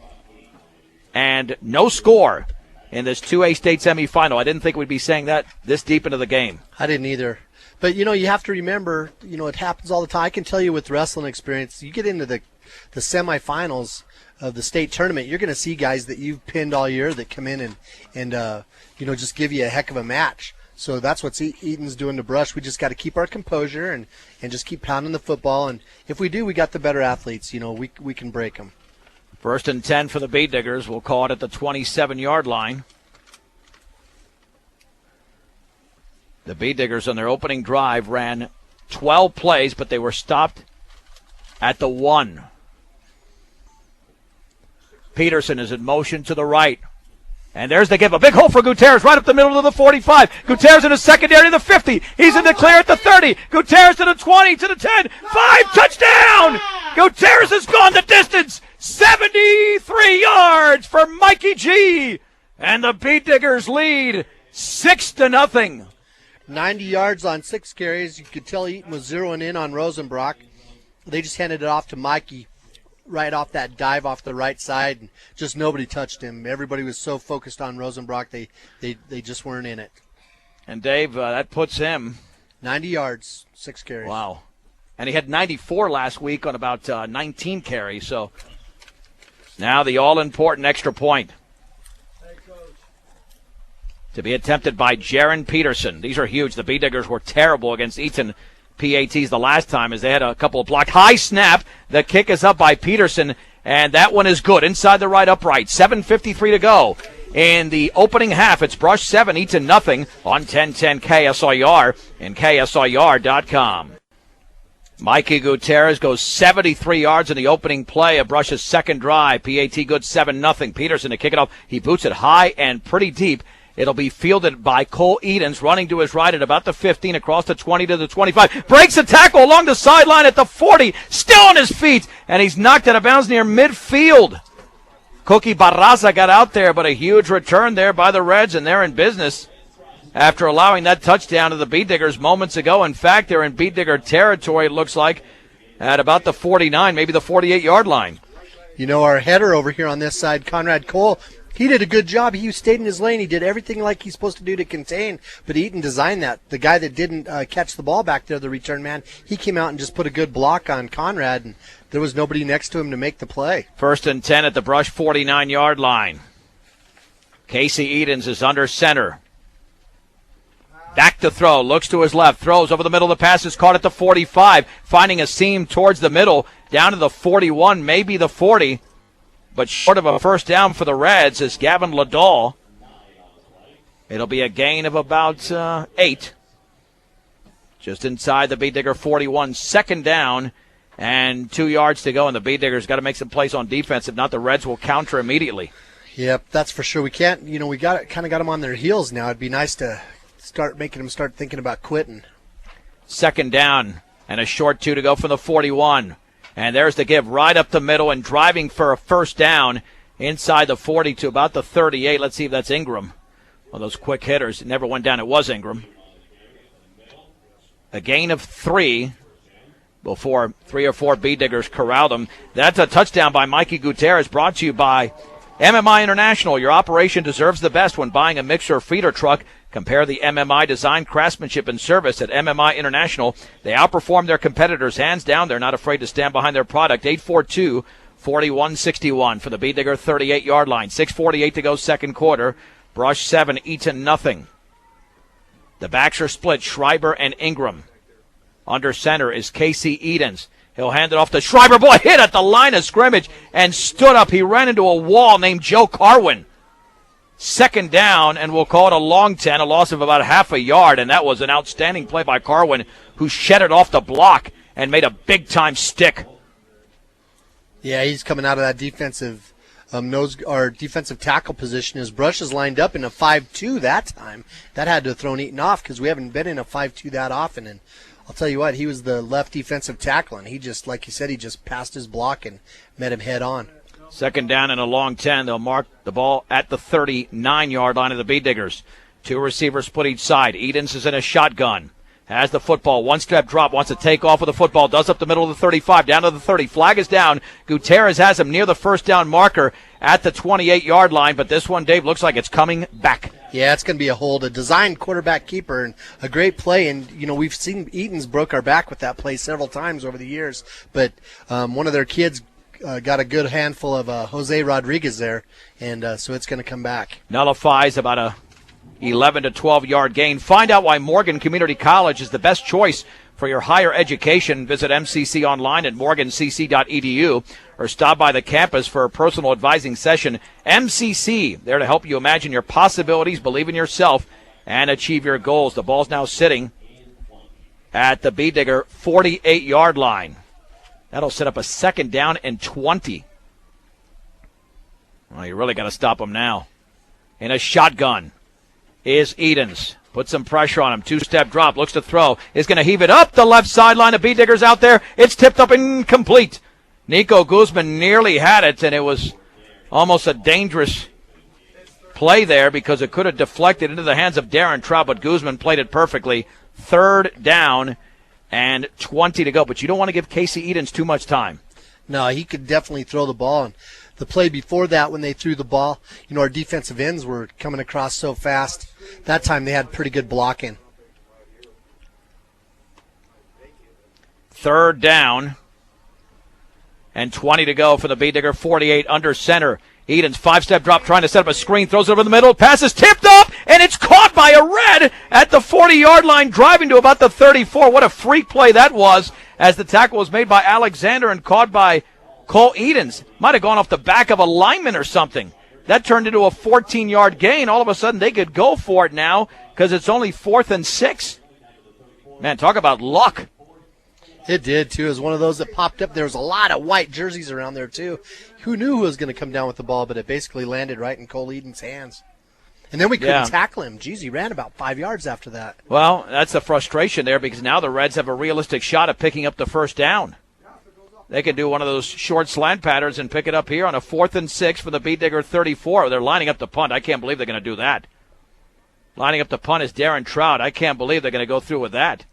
Speaker 1: And no score in this 2A state semifinal. I didn't think we'd be saying that this deep into the game.
Speaker 2: I didn't either. But, you have to remember, it happens all the time. I can tell you with wrestling experience, you get into the semifinals of the state tournament, you're going to see guys that you've pinned all year that come in and just give you a heck of a match. So that's what Eaton's doing to Brush. We just got to keep our composure and just keep pounding the football. And if we do, we got the better athletes. We can break them.
Speaker 1: 1st and 10 for the Bee Diggers. We'll call it at the 27-yard line. The Bee Diggers on their opening drive ran 12 plays, but they were stopped at the 1. Peterson is in motion to the right. And there's the give. A big hole for Gutierrez right up the middle of the 45. Gutierrez in the secondary to the 50. He's in the clear at the 30. Gutierrez to the 20, to the 10. 5, touchdown! Gutierrez has gone the distance. 73 yards for Mikey G. And the Bee Diggers lead 6-0.
Speaker 2: 90 yards on 6 carries. You could tell Eaton was zeroing in on Rosenbrock. They just handed it off to Mikey right off that dive off the right side, and just nobody touched him. Everybody was so focused on Rosenbrock, they just weren't in it.
Speaker 1: And Dave, that puts him
Speaker 2: 90 yards, 6 carries.
Speaker 1: Wow. And he had 94 last week on about 19 carries. So now the all-important extra point to be attempted by Jaron Peterson. These are huge. The Bee Diggers were terrible against Eaton PATs the last time as they had a couple of blocks. High snap. The kick is up by Peterson, and that one is good. Inside the right upright. 7:53 to go in the opening half. It's Brush 7, Eaton nothing on 1010 KSIR and KSIR.com. Mikey Gutierrez goes 73 yards in the opening play of Brush's second drive. PAT good 7-0. Peterson to kick it off. He boots it high and pretty deep. It'll be fielded by Cole Edens, running to his right at about the 15, across the 20 to the 25. Breaks a tackle along the sideline at the 40, still on his feet, and he's knocked out of bounds near midfield. Cookie Barraza got out there, but a huge return there by the Reds, and they're in business after allowing that touchdown to the Bee Diggers moments ago. In fact, they're in Bee Digger territory, it looks like, at about the 49, maybe the 48-yard line.
Speaker 2: Our header over here on this side, Conrad Cole, he did a good job. He stayed in his lane. He did everything like he's supposed to do to contain, but Eaton designed that. The guy that didn't catch the ball back there, the return man, he came out and just put a good block on Conrad, and there was nobody next to him to make the play. 1st
Speaker 1: and 10 at the Brush 49-yard line. Casey Edens is under center. Back to throw, looks to his left, throws over the middle of the pass, is caught at the 45, finding a seam towards the middle, down to the 41, maybe the 40. But short of a first down for the Reds is Gavin Liddell. It'll be a gain of about 8. Just inside the Bee Digger 41. 2nd down and 2 yards to go. And the Bee Diggers got to make some plays on defense. If not, the Reds will counter immediately.
Speaker 2: Yep, that's for sure. We can't, we got them on their heels now. It'd be nice to start making them start thinking about quitting.
Speaker 1: 2nd down and a short 2 to go from the 41. And there's the give right up the middle and driving for a first down inside the 40 to about the 38. Let's see if that's Ingram. One of those quick hitters. It never went down. It was Ingram. A gain of 3 before 3 or 4 Bee Diggers corralled him. That's a touchdown by Mikey Gutierrez, brought to you by MMI International, your operation deserves the best when buying a mixer or feeder truck. Compare the MMI design, craftsmanship, and service at MMI International. They outperform their competitors hands down. They're not afraid to stand behind their product. 842-4161 for the Bee Digger 38-yard line. 6:48 to go second quarter. Brush 7, Eaton nothing. The backs are split, Schreiber and Ingram. Under center is Casey Edens. He'll hand it off to Schreiber. Boy, hit at the line of scrimmage and stood up. He ran into a wall named Joe Carwin. Second down, and we'll call it a long 10, a loss of about half a yard, and that was an outstanding play by Carwin, who shed it off the block and made a big-time stick.
Speaker 3: Yeah, he's coming out of that defensive defensive tackle position. His brush is lined up in a 5-2 that time. That had to have thrown Eaton off because we haven't been in a 5-2 that often. And I'll tell you what, he was the left defensive tackle, and he just, like you said, he just passed his block and met him head on.
Speaker 1: Second down and a long 10. They'll mark the ball at the 39-yard line of the Bee Diggers. Two receivers split each side. Edens is in a shotgun. Has the football. One-step drop. Wants to take off with the football. Does up the middle of the 35. Down to the 30. Flag is down. Gutierrez has him near the first down marker at the 28-yard line. But this one, Dave, looks like it's coming back.
Speaker 3: Yeah, it's going to be a hold. A designed quarterback keeper and a great play. And, you know, we've seen Eaton's broke our back with that play several times over the years. But one of their kids got a good handful of Jose Rodriguez there, and so it's going to come back.
Speaker 1: Nullifies about a 11 to 12-yard gain. Find out why Morgan Community College is the best choice for your higher education. Visit MCC online at morgancc.edu or stop by the campus for a personal advising session. MCC, there to help you imagine your possibilities, believe in yourself, and achieve your goals. The ball's now sitting at the Bee Digger 48-yard line. That'll set up a second down and 20. Well, you really got to stop him now. In a shotgun is Edens. Put some pressure on him. Two-step drop. Looks to throw. Is going to heave it up the left sideline. The Bee Diggers out there. It's tipped up incomplete. Nico Guzman nearly had it, and it was almost a dangerous play there because it could have deflected into the hands of Darren Trout, but Guzman played it perfectly. Third down and 20 to go. But you don't want to give Casey Edens too much time.
Speaker 3: No, he could definitely throw the ball. And the play before that, when they threw the ball, you know, our defensive ends were coming across so fast. That time they had pretty good blocking.
Speaker 1: Third down and 20 to go for the Bee Digger 48 under center. Edens, five-step drop, trying to set up a screen, throws it over the middle, pass is tipped up, and it's caught by a red at the 40-yard line, driving to about the 34. What a freak play that was, as the tackle was made by Alexander and caught by Cole Edens. Might have gone off the back of a lineman or something. That turned into a 14-yard gain. All of a sudden, they could go for it now because it's only 4th and 6. Man, talk about luck.
Speaker 3: It did, too. It was one of those that popped up. There was a lot of white jerseys around there, too. Who knew who was going to come down with the ball, but it basically landed right in Cole Eden's hands. And then we couldn't tackle him. Geez, he ran about 5 yards after that.
Speaker 1: Well, that's the frustration there because now the Reds have a realistic shot at picking up the first down. They can do one of those short slant patterns and pick it up here on a 4th and 6 for the Bee Digger 34. They're lining up the punt. I can't believe they're going to do that. Lining up the punt is Darren Trout. I can't believe they're going to go through with that.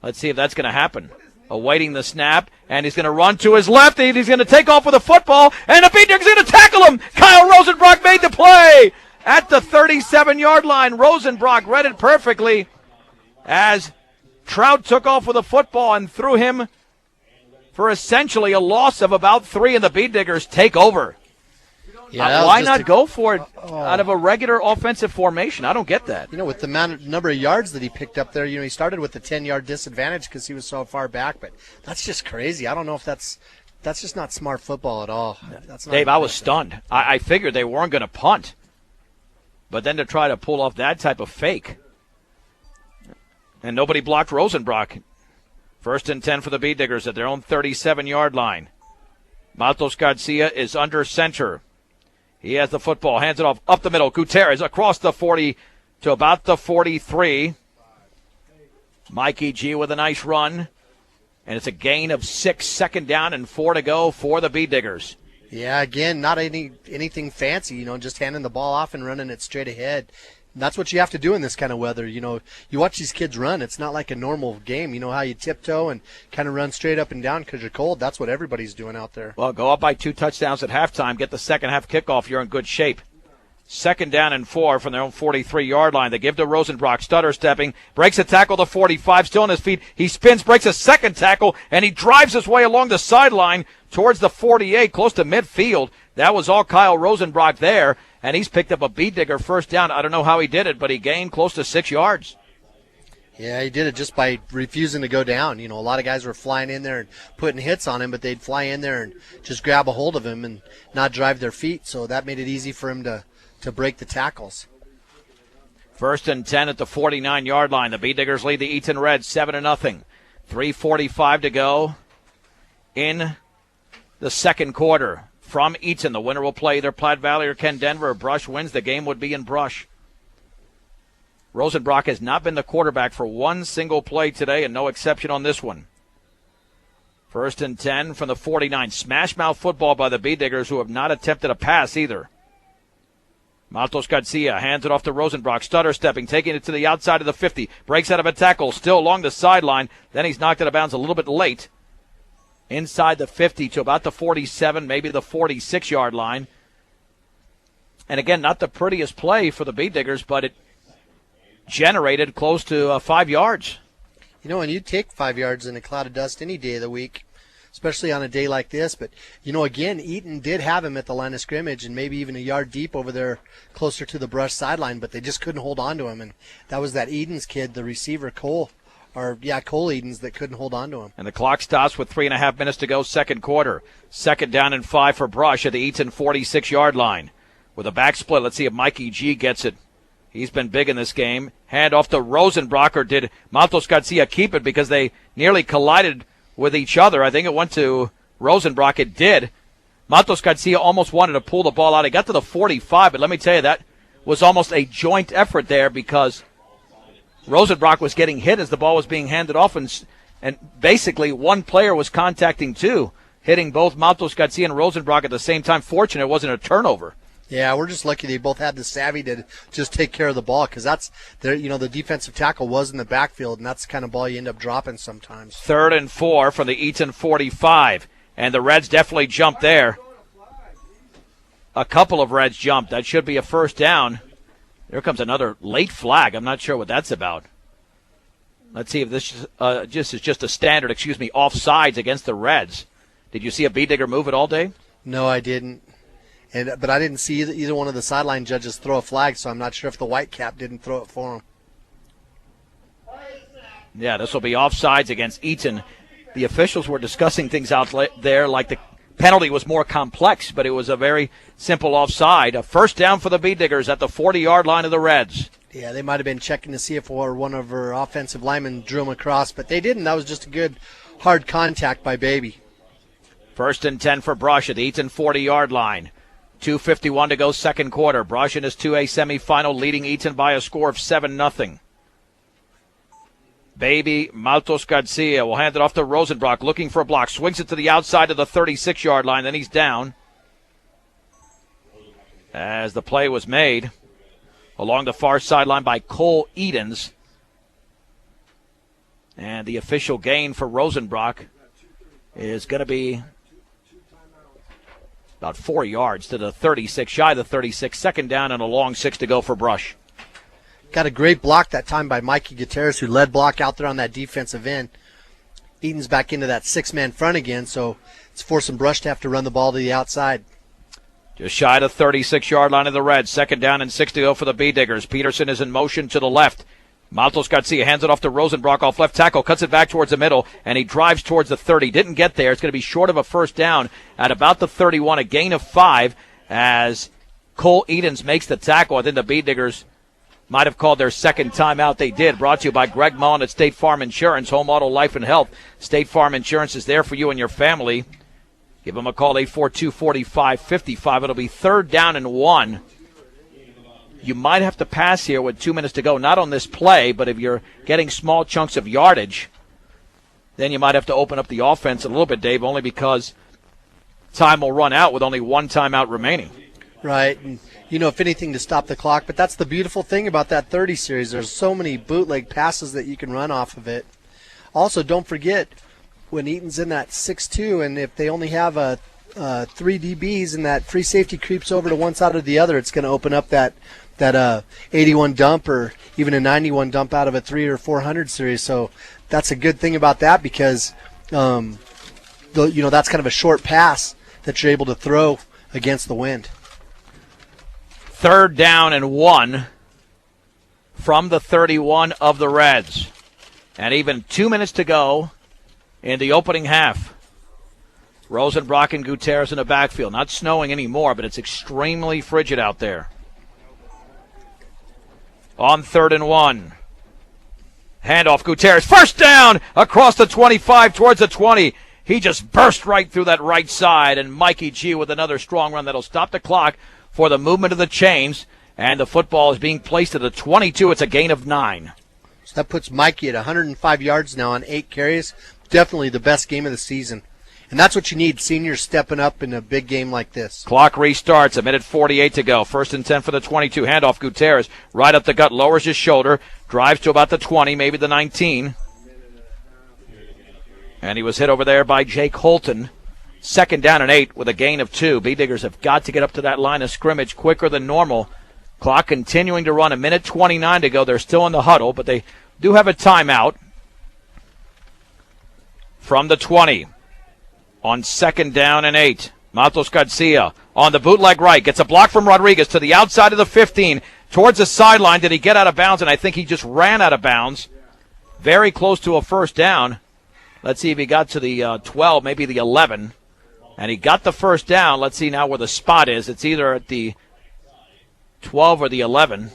Speaker 1: Let's see if that's going to happen. Awaiting the snap, and he's going to run to his left. He's going to take off with the football, and the Bee Digger's going to tackle him. Kyle Rosenbrock made the play at the 37-yard line. Rosenbrock read it perfectly as Trout took off with the football and threw him for essentially a loss of about 3, and the Bee Diggers take over.
Speaker 3: Yeah,
Speaker 1: why not go for it out of a regular offensive formation? I don't get that.
Speaker 3: You know, with the number of yards that he picked up there, you know, he started with a 10-yard disadvantage because he was so far back, but that's just crazy. I don't know if that's just not smart football at all. That's not
Speaker 1: Dave, I was stunned. I figured they weren't going to punt, but then to try to pull off that type of fake. And nobody blocked Rosenbrock. 1st and 10 for the Bee Diggers at their own 37-yard line. Matos Garcia is under center. He has the football, hands it off up the middle. Gutierrez across the 40 to about the 43. Mikey G with a nice run. And it's a gain of 6, second down and 4 to go for the Bee Diggers.
Speaker 3: Yeah, again, not anything fancy, you know, just handing the ball off and running it straight ahead.
Speaker 2: That's what you have to do in this kind of weather. You watch these kids run. It's not like a normal game. You know how you tiptoe and kind of run straight up and down because you're cold? That's what everybody's doing out there.
Speaker 1: Well, go up by 2 touchdowns at halftime, get the second half kickoff, you're in good shape. 2nd down and 4 from their own 43-yard line. They give to Rosenbrock, stutter stepping, breaks a tackle to 45, still on his feet. He spins, breaks a second tackle, and he drives his way along the sideline towards the 48, close to midfield. That was all Kyle Rosenbrock there, and he's picked up a beat digger first down. I don't know how he did it, but he gained close to 6 yards.
Speaker 2: Yeah, he did it just by refusing to go down. A lot of guys were flying in there and putting hits on him, but they'd fly in there and just grab a hold of him and not drive their feet, so that made it easy for him to break the tackles.
Speaker 1: 1st and 10 at the 49-yard line. The Bee Diggers lead the Eaton Reds 7-0. 3:45 to go in the second quarter. From Eaton, the winner will play either Platte Valley or Ken Denver. If Brush wins, the game would be in Brush. Rosenbrock has not been the quarterback for one single play today, and no exception on this one. 1st and 10 from the 49. Smash mouth football by the Bee Diggers, who have not attempted a pass either. Matos Garcia hands it off to Rosenbrock, stutter stepping, taking it to the outside of the 50, breaks out of a tackle, still along the sideline. Then he's knocked out of bounds a little bit late. Inside the 50 to about the 47, maybe the 46-yard line. And again, not the prettiest play for the Bee Diggers, but it generated close to 5 yards.
Speaker 2: And you take 5 yards in a cloud of dust any day of the week, especially on a day like this. But, again, Eaton did have him at the line of scrimmage and maybe even a yard deep over there closer to the Brush sideline, but they just couldn't hold on to him. And that was that Eaton's kid, the receiver, Cole Eaton's, that couldn't hold on to him.
Speaker 1: And the clock stops with 3.5 minutes to go, second quarter. 2nd down and 5 for Brush at the Eaton 46-yard line. With a back split, let's see if Mikey G gets it. He's been big in this game. Hand off to Rosenbrock, or did Matos Garcia keep it because they nearly collided with each other? I think it went to Rosenbrock. It did. Matos Garcia almost wanted to pull the ball out. He got to the 45, but let me tell you, that was almost a joint effort there because Rosenbrock was getting hit as the ball was being handed off, and basically one player was contacting two, hitting both Matos Garcia and Rosenbrock at the same time. Fortunate it wasn't a turnover.
Speaker 2: Yeah, we're just lucky they both had the savvy to just take care of the ball because that's the defensive tackle was in the backfield, and that's the kind of ball you end up dropping sometimes.
Speaker 1: 3rd and 4 from the Eaton 45, and the Reds definitely jumped there. A couple of Reds jumped. That should be a first down. There comes another late flag. I'm not sure what that's about. Let's see if this is just a standard, offsides against the Reds. Did you see a Bee Digger move it all day?
Speaker 2: No, I didn't. But I didn't see either one of the sideline judges throw a flag, so I'm not sure if the white cap didn't throw it for him.
Speaker 1: Yeah, this will be offsides against Eaton. The officials were discussing things out there like the penalty was more complex, but it was a very simple offside. A first down for the Bee Diggers at the 40-yard line of the Reds.
Speaker 2: Yeah, they might have been checking to see if one of our offensive linemen drew him across, but they didn't. That was just a good hard contact by Baby.
Speaker 1: 1st and 10 for Brush at the Eaton 40-yard line. 2:51 to go, second quarter. Brush in his 2A semifinal, leading Eaton by a score of 7-0. Baby Matos Garcia will hand it off to Rosenbrock, looking for a block. Swings it to the outside of the 36-yard line, then he's down. As the play was made along the far sideline by Cole Edens. And the official gain for Rosenbrock is going to be about 4 yards to the 36, shy of the 36. 2nd down and a long 6 to go for Brush.
Speaker 2: Got a great block that time by Mikey Gutierrez, who led block out there on that defensive end. Eaton's back into that 6-man front again, so it's forcing Brush to have to run the ball to the outside.
Speaker 1: Just shy of the 36-yard line of the Reds. 2nd down and 6 to go for the Bee Diggers. Peterson is in motion to the left. Matos Garcia hands it off to Rosenbrock off left tackle, cuts it back towards the middle, and he drives towards the 30. Didn't get there. It's going to be short of a first down at about the 31, a gain of 5 as Cole Edens makes the tackle. I think the Bee Diggers might have called their second timeout. They did. Brought to you by Greg Mullen at State Farm Insurance, Home Auto Life and Health. State Farm Insurance is there for you and your family. Give them a call, 842-4555. It'll be 3rd down and 1. You might have to pass here with 2 minutes to go. Not on this play, but if you're getting small chunks of yardage, then you might have to open up the offense a little bit, Dave, only because time will run out with only one timeout remaining.
Speaker 2: Right. And, if anything, to stop the clock. But that's the beautiful thing about that 30 series. There's so many bootleg passes that you can run off of it. Also, don't forget, when Eaton's in that 6-2, and if they only have 3 DBs and that free safety creeps over to one side or the other, it's going to open up that 81 dump or even a 91 dump out of a 300 or 400 series. So that's a good thing about that because, that's kind of a short pass that you're able to throw against the wind.
Speaker 1: 3rd down and 1 from the 31 of the Reds. And even 2 minutes to go in the opening half. Rosenbrock and Gutierrez in the backfield. Not snowing anymore, but it's extremely frigid out there. On 3rd and 1. Handoff, Gutierrez. First down across the 25 towards the 20. He just burst right through that right side, and Mikey G with another strong run that'll stop the clock for the movement of the chains, and the football is being placed at the 22. It's a gain of 9.
Speaker 2: So that puts Mikey at 105 yards now on 8 carries. Definitely the best game of the season. And that's what you need, seniors stepping up in a big game like this.
Speaker 1: Clock restarts, a minute 48 to go. 1st and 10 for the 22. Handoff, Gutierrez, right up the gut, lowers his shoulder, drives to about the 20, maybe the 19. And he was hit over there by Jake Holton. 2nd down and 8 with a gain of 2. B-Diggers have got to get up to that line of scrimmage quicker than normal. Clock continuing to run, a minute 29 to go. They're still in the huddle, but they do have a timeout. From the 20 on 2nd down and 8. Matos Garcia on the bootleg right. Gets a block from Rodriguez to the outside of the 15 towards the sideline. Did he get out of bounds? And I think he just ran out of bounds. Very close to a first down. Let's see if he got to the 12, maybe the 11. And he got the first down. Let's see now where the spot is. It's either at the 12 or the 11.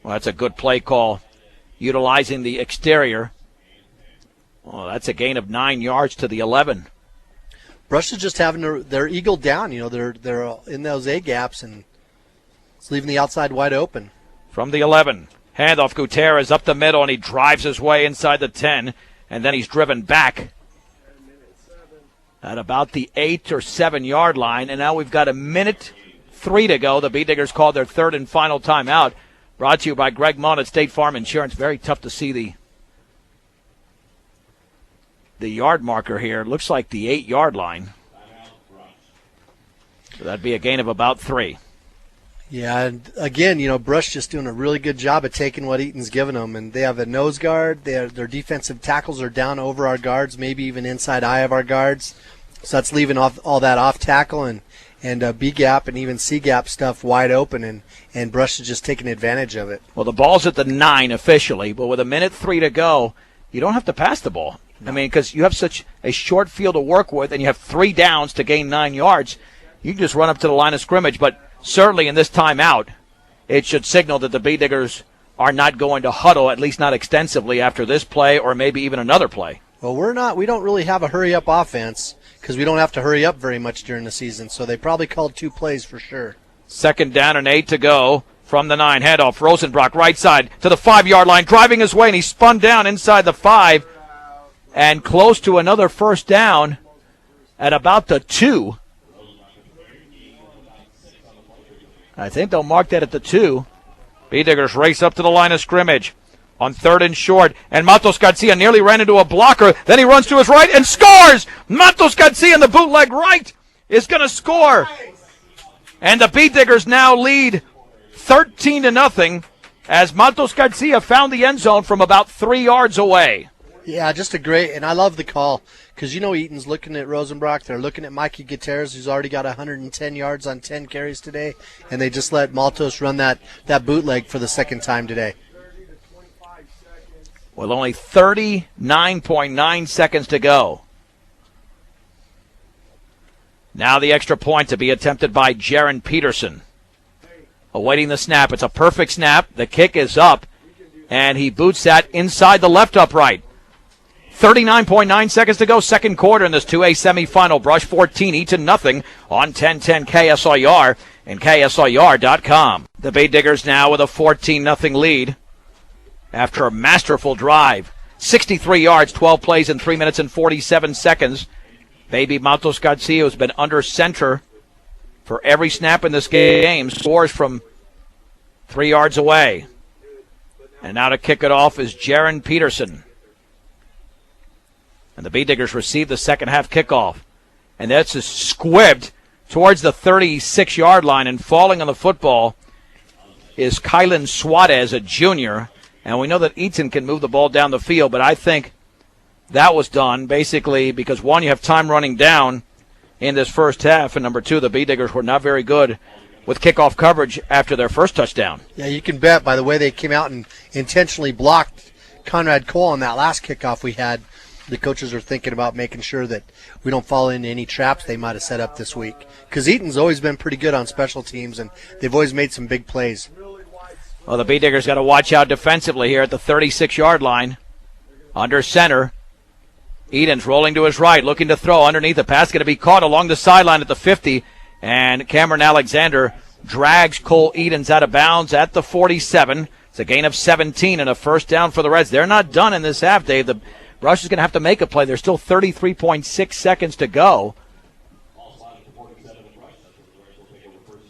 Speaker 1: Well, that's a good play call, utilizing the exterior. Oh, that's a gain of 9 yards to the 11.
Speaker 2: Brush is just having their eagle down. They're in those A gaps, and it's leaving the outside wide open.
Speaker 1: From the 11, handoff, Gutierrez up the middle, and he drives his way inside the 10, and then he's driven back at about the 8 or 7 yard line, and now we've got a minute 3 to go. The B-Diggers called their 3rd and final timeout. Brought to you by Greg Munn at State Farm Insurance. Very tough to see the yard marker here. Looks like the 8 yard line. So that'd be a gain of about 3.
Speaker 2: Yeah, and again, Brush just doing a really good job of taking what Eaton's given them. And they have a nose guard. Their defensive tackles are down over our guards, maybe even inside eye of our guards. So that's leaving all that off tackle and B gap and even C gap stuff wide open, and Brush is just taking advantage of it.
Speaker 1: Well, the ball's at the 9 officially, but with a minute 3 to go, you don't have to pass the ball. No. I mean, because you have such a short field to work with, and you have 3 downs to gain 9 yards. You can just run up to the line of scrimmage, but certainly in this timeout, it should signal that the B-Diggers are not going to huddle, at least not extensively, after this play or maybe even another play.
Speaker 2: Well, we don't really have a hurry-up offense because we don't have to hurry up very much during the season, so they probably called 2 plays for sure.
Speaker 1: 2nd down and 8 to go from the 9. Handoff, Rosenbrock right side to the 5 yard line, driving his way, and he spun down inside the 5 and close to another first down at about the 2. I think they'll mark that at the 2. B-Diggers race up to the line of scrimmage on 3rd and short, and Matos Garcia nearly ran into a blocker. Then he runs to his right and scores! Matos Garcia in the bootleg right is going to score. And the B-Diggers now lead 13-0 as Matos Garcia found the end zone from about 3 yards away.
Speaker 2: Yeah, just a great, and I love the call because Eaton's looking at Rosenbrock. They're looking at Mikey Gutierrez, who's already got 110 yards on 10 carries today, and they just let Maltos run that bootleg for the 2nd time today.
Speaker 1: With only 39.9 seconds to go. Now the extra point to be attempted by Jaron Peterson. Awaiting the snap. It's a perfect snap. The kick is up, and he boots that inside the left upright. 39.9 seconds to go, 2nd quarter in this 2A semifinal. Brush 14, Eaton nothing on 10-10 KSIR and KSIR.com. The B-Diggers now with a 14-0 lead after a masterful drive. 63 yards, 12 plays in 3 minutes and 47 seconds. Baby Matos Garcia has been under center for every snap in this game, scores from 3 yards away. And now to kick it off is Jaron Peterson. And the B-Diggers receive the second half kickoff. And that's just squibbed towards the 36-yard line, and falling on the football is Kylan Suarez, a junior. And we know that Eaton can move the ball down the field, but I think that was done basically because, one, you have time running down in this first half, and number two, the B-Diggers were not very good with kickoff coverage after their first touchdown.
Speaker 2: Yeah, you can bet by the way they came out and intentionally blocked Conrad Cole on that last kickoff we had, the coaches are thinking about making sure that we don't fall into any traps they might have set up this week. Because Eaton's always been pretty good on special teams, and they've always made some big plays.
Speaker 1: Well, the B-Diggers got to watch out defensively here at the 36-yard line. Under center. Eden's rolling to his right, looking to throw underneath. The pass going to be caught along the sideline at the 50. And Cameron Alexander drags Cole Edens out of bounds at the 47. It's a gain of 17 and a first down for the Reds. They're not done in this half, Dave. The Rush is going to have to make a play. There's still 33.6 seconds to go.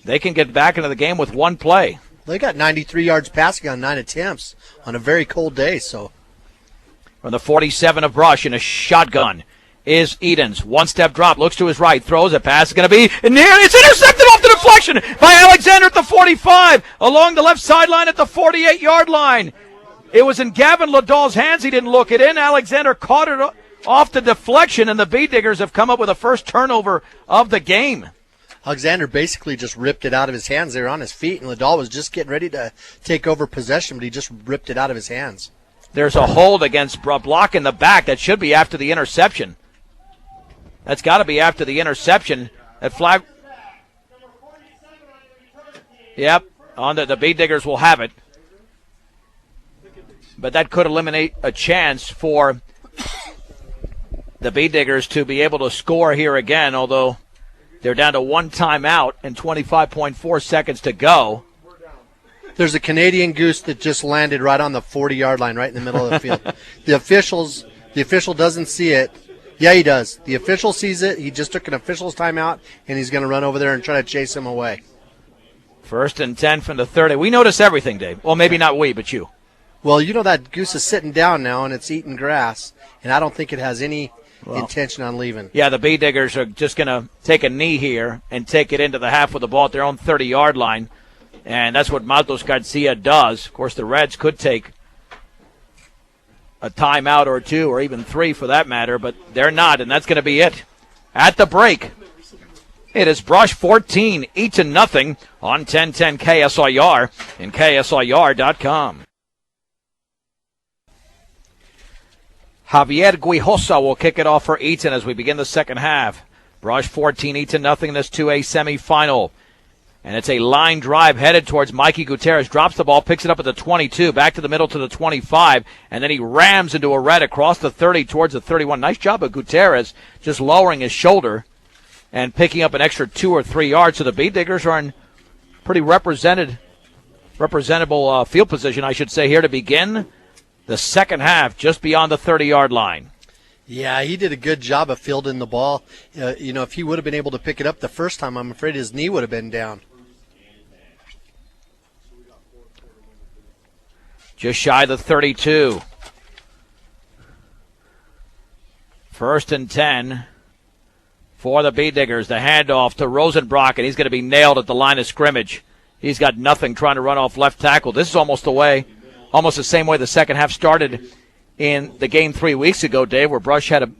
Speaker 1: They can get back into the game with one play.
Speaker 2: They got 93 yards passing on 9 attempts on a very cold day. So
Speaker 1: from the 47 of Brush in a shotgun is Edens. One-step drop, looks to his right, throws a pass. Is going to be near. It's intercepted off the deflection by Alexander at the 45, along the left sideline at the 48-yard line. It was in Gavin Liddell's hands. He didn't look it in. Alexander caught it off the deflection, and the B-Diggers have come up with a first turnover of the game.
Speaker 2: Alexander basically just ripped it out of his hands. They were on his feet, and Liddell was just getting ready to take over possession, but he just ripped it out of his hands.
Speaker 1: There's a hold against a block in the back. That should be after the interception. That's got to be after the interception. That flag. Yep, on the B-Diggers will have it. But that could eliminate a chance for the B-Diggers to be able to score here again, although they're down to one timeout and 25.4 seconds to go.
Speaker 2: There's a Canadian goose that just landed right on the 40-yard line, right in the middle of the field. The official doesn't see it. Yeah, he does. The official sees it. He just took an official's timeout, and he's going to run over there and try to chase him away.
Speaker 1: 1st and 10 from the 30. We notice everything, Dave. Well, maybe not we, but you.
Speaker 2: Well, you know that goose is sitting down now, and it's eating grass, and I don't think it has any intention on leaving.
Speaker 1: Yeah, the B-Diggers are just going to take a knee here and take it into the half with the ball at their own 30-yard line, and that's what Matos Garcia does. Of course, the Reds could take a timeout or two or even three for that matter, but they're not, and that's going to be it. At the break, it is Brush 14, Eaton nothing on 1010 KSIR and KSIR.com. Javier Guijosa will kick it off for Eaton as we begin the second half. Brush 14, Eaton nothing, this 2A semifinal. And it's a line drive headed towards Mikey Gutierrez. Drops the ball, picks it up at the 22, back to the middle to the 25, and then he rams into a red across the 30 towards the 31. Nice job of Gutierrez just lowering his shoulder and picking up an extra 2 or 3 yards. So the B-Diggers are in pretty representable field position, I should say, here to begin the second half just beyond the 30-yard line.
Speaker 2: Yeah, he did a good job of fielding the ball. If he would have been able to pick it up the first time, I'm afraid his knee would have been down.
Speaker 1: Just shy of the 32. 1st and 10 for the B-Diggers. The handoff to Rosenbrock, and he's going to be nailed at the line of scrimmage. He's got nothing trying to run off left tackle. This is almost the same way the second half started in the game 3 weeks ago, Dave, where Brush had a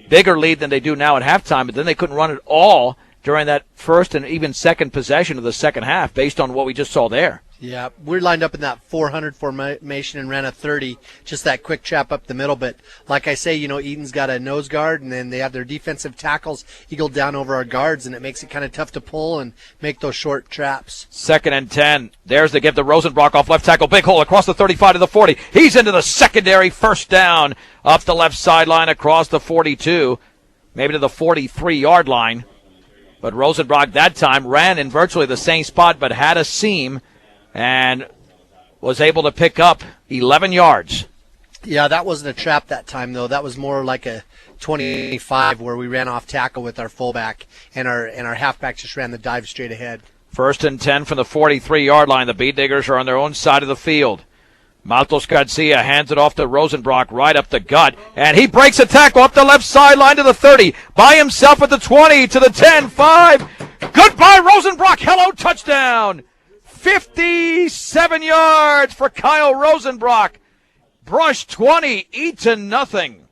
Speaker 1: bigger lead than they do now at halftime, but then they couldn't run it all during that first and even second possession of the second half based on what we just saw there.
Speaker 2: Yeah, we're lined up in that 400 formation and ran a 30, just that quick trap up the middle. But like I say, Eaton's got a nose guard, and then they have their defensive tackles eagle down over our guards, and it makes it kind of tough to pull and make those short traps.
Speaker 1: 2nd and 10. There's the give to Rosenbrock off left tackle. Big hole across the 35 to the 40. He's into the secondary first down up the left sideline across the 42, maybe to the 43-yard line. But Rosenbrock that time ran in virtually the same spot but had a seam and was able to pick up 11 yards.
Speaker 2: Yeah, that wasn't a trap that time, though. That was more like a 25 where we ran off tackle with our fullback, and our halfback just ran the dive straight ahead.
Speaker 1: 1st and 10 from the 43-yard line. The Bee Diggers are on their own side of the field. Matos Garcia hands it off to Rosenbrock right up the gut, and he breaks a tackle up the left sideline to the 30, by himself at the 20, to the 10, 5. Goodbye, Rosenbrock. Hello, touchdown. 57 yards for Kyle Rosenbrock. Brush 20, Eaton nothing.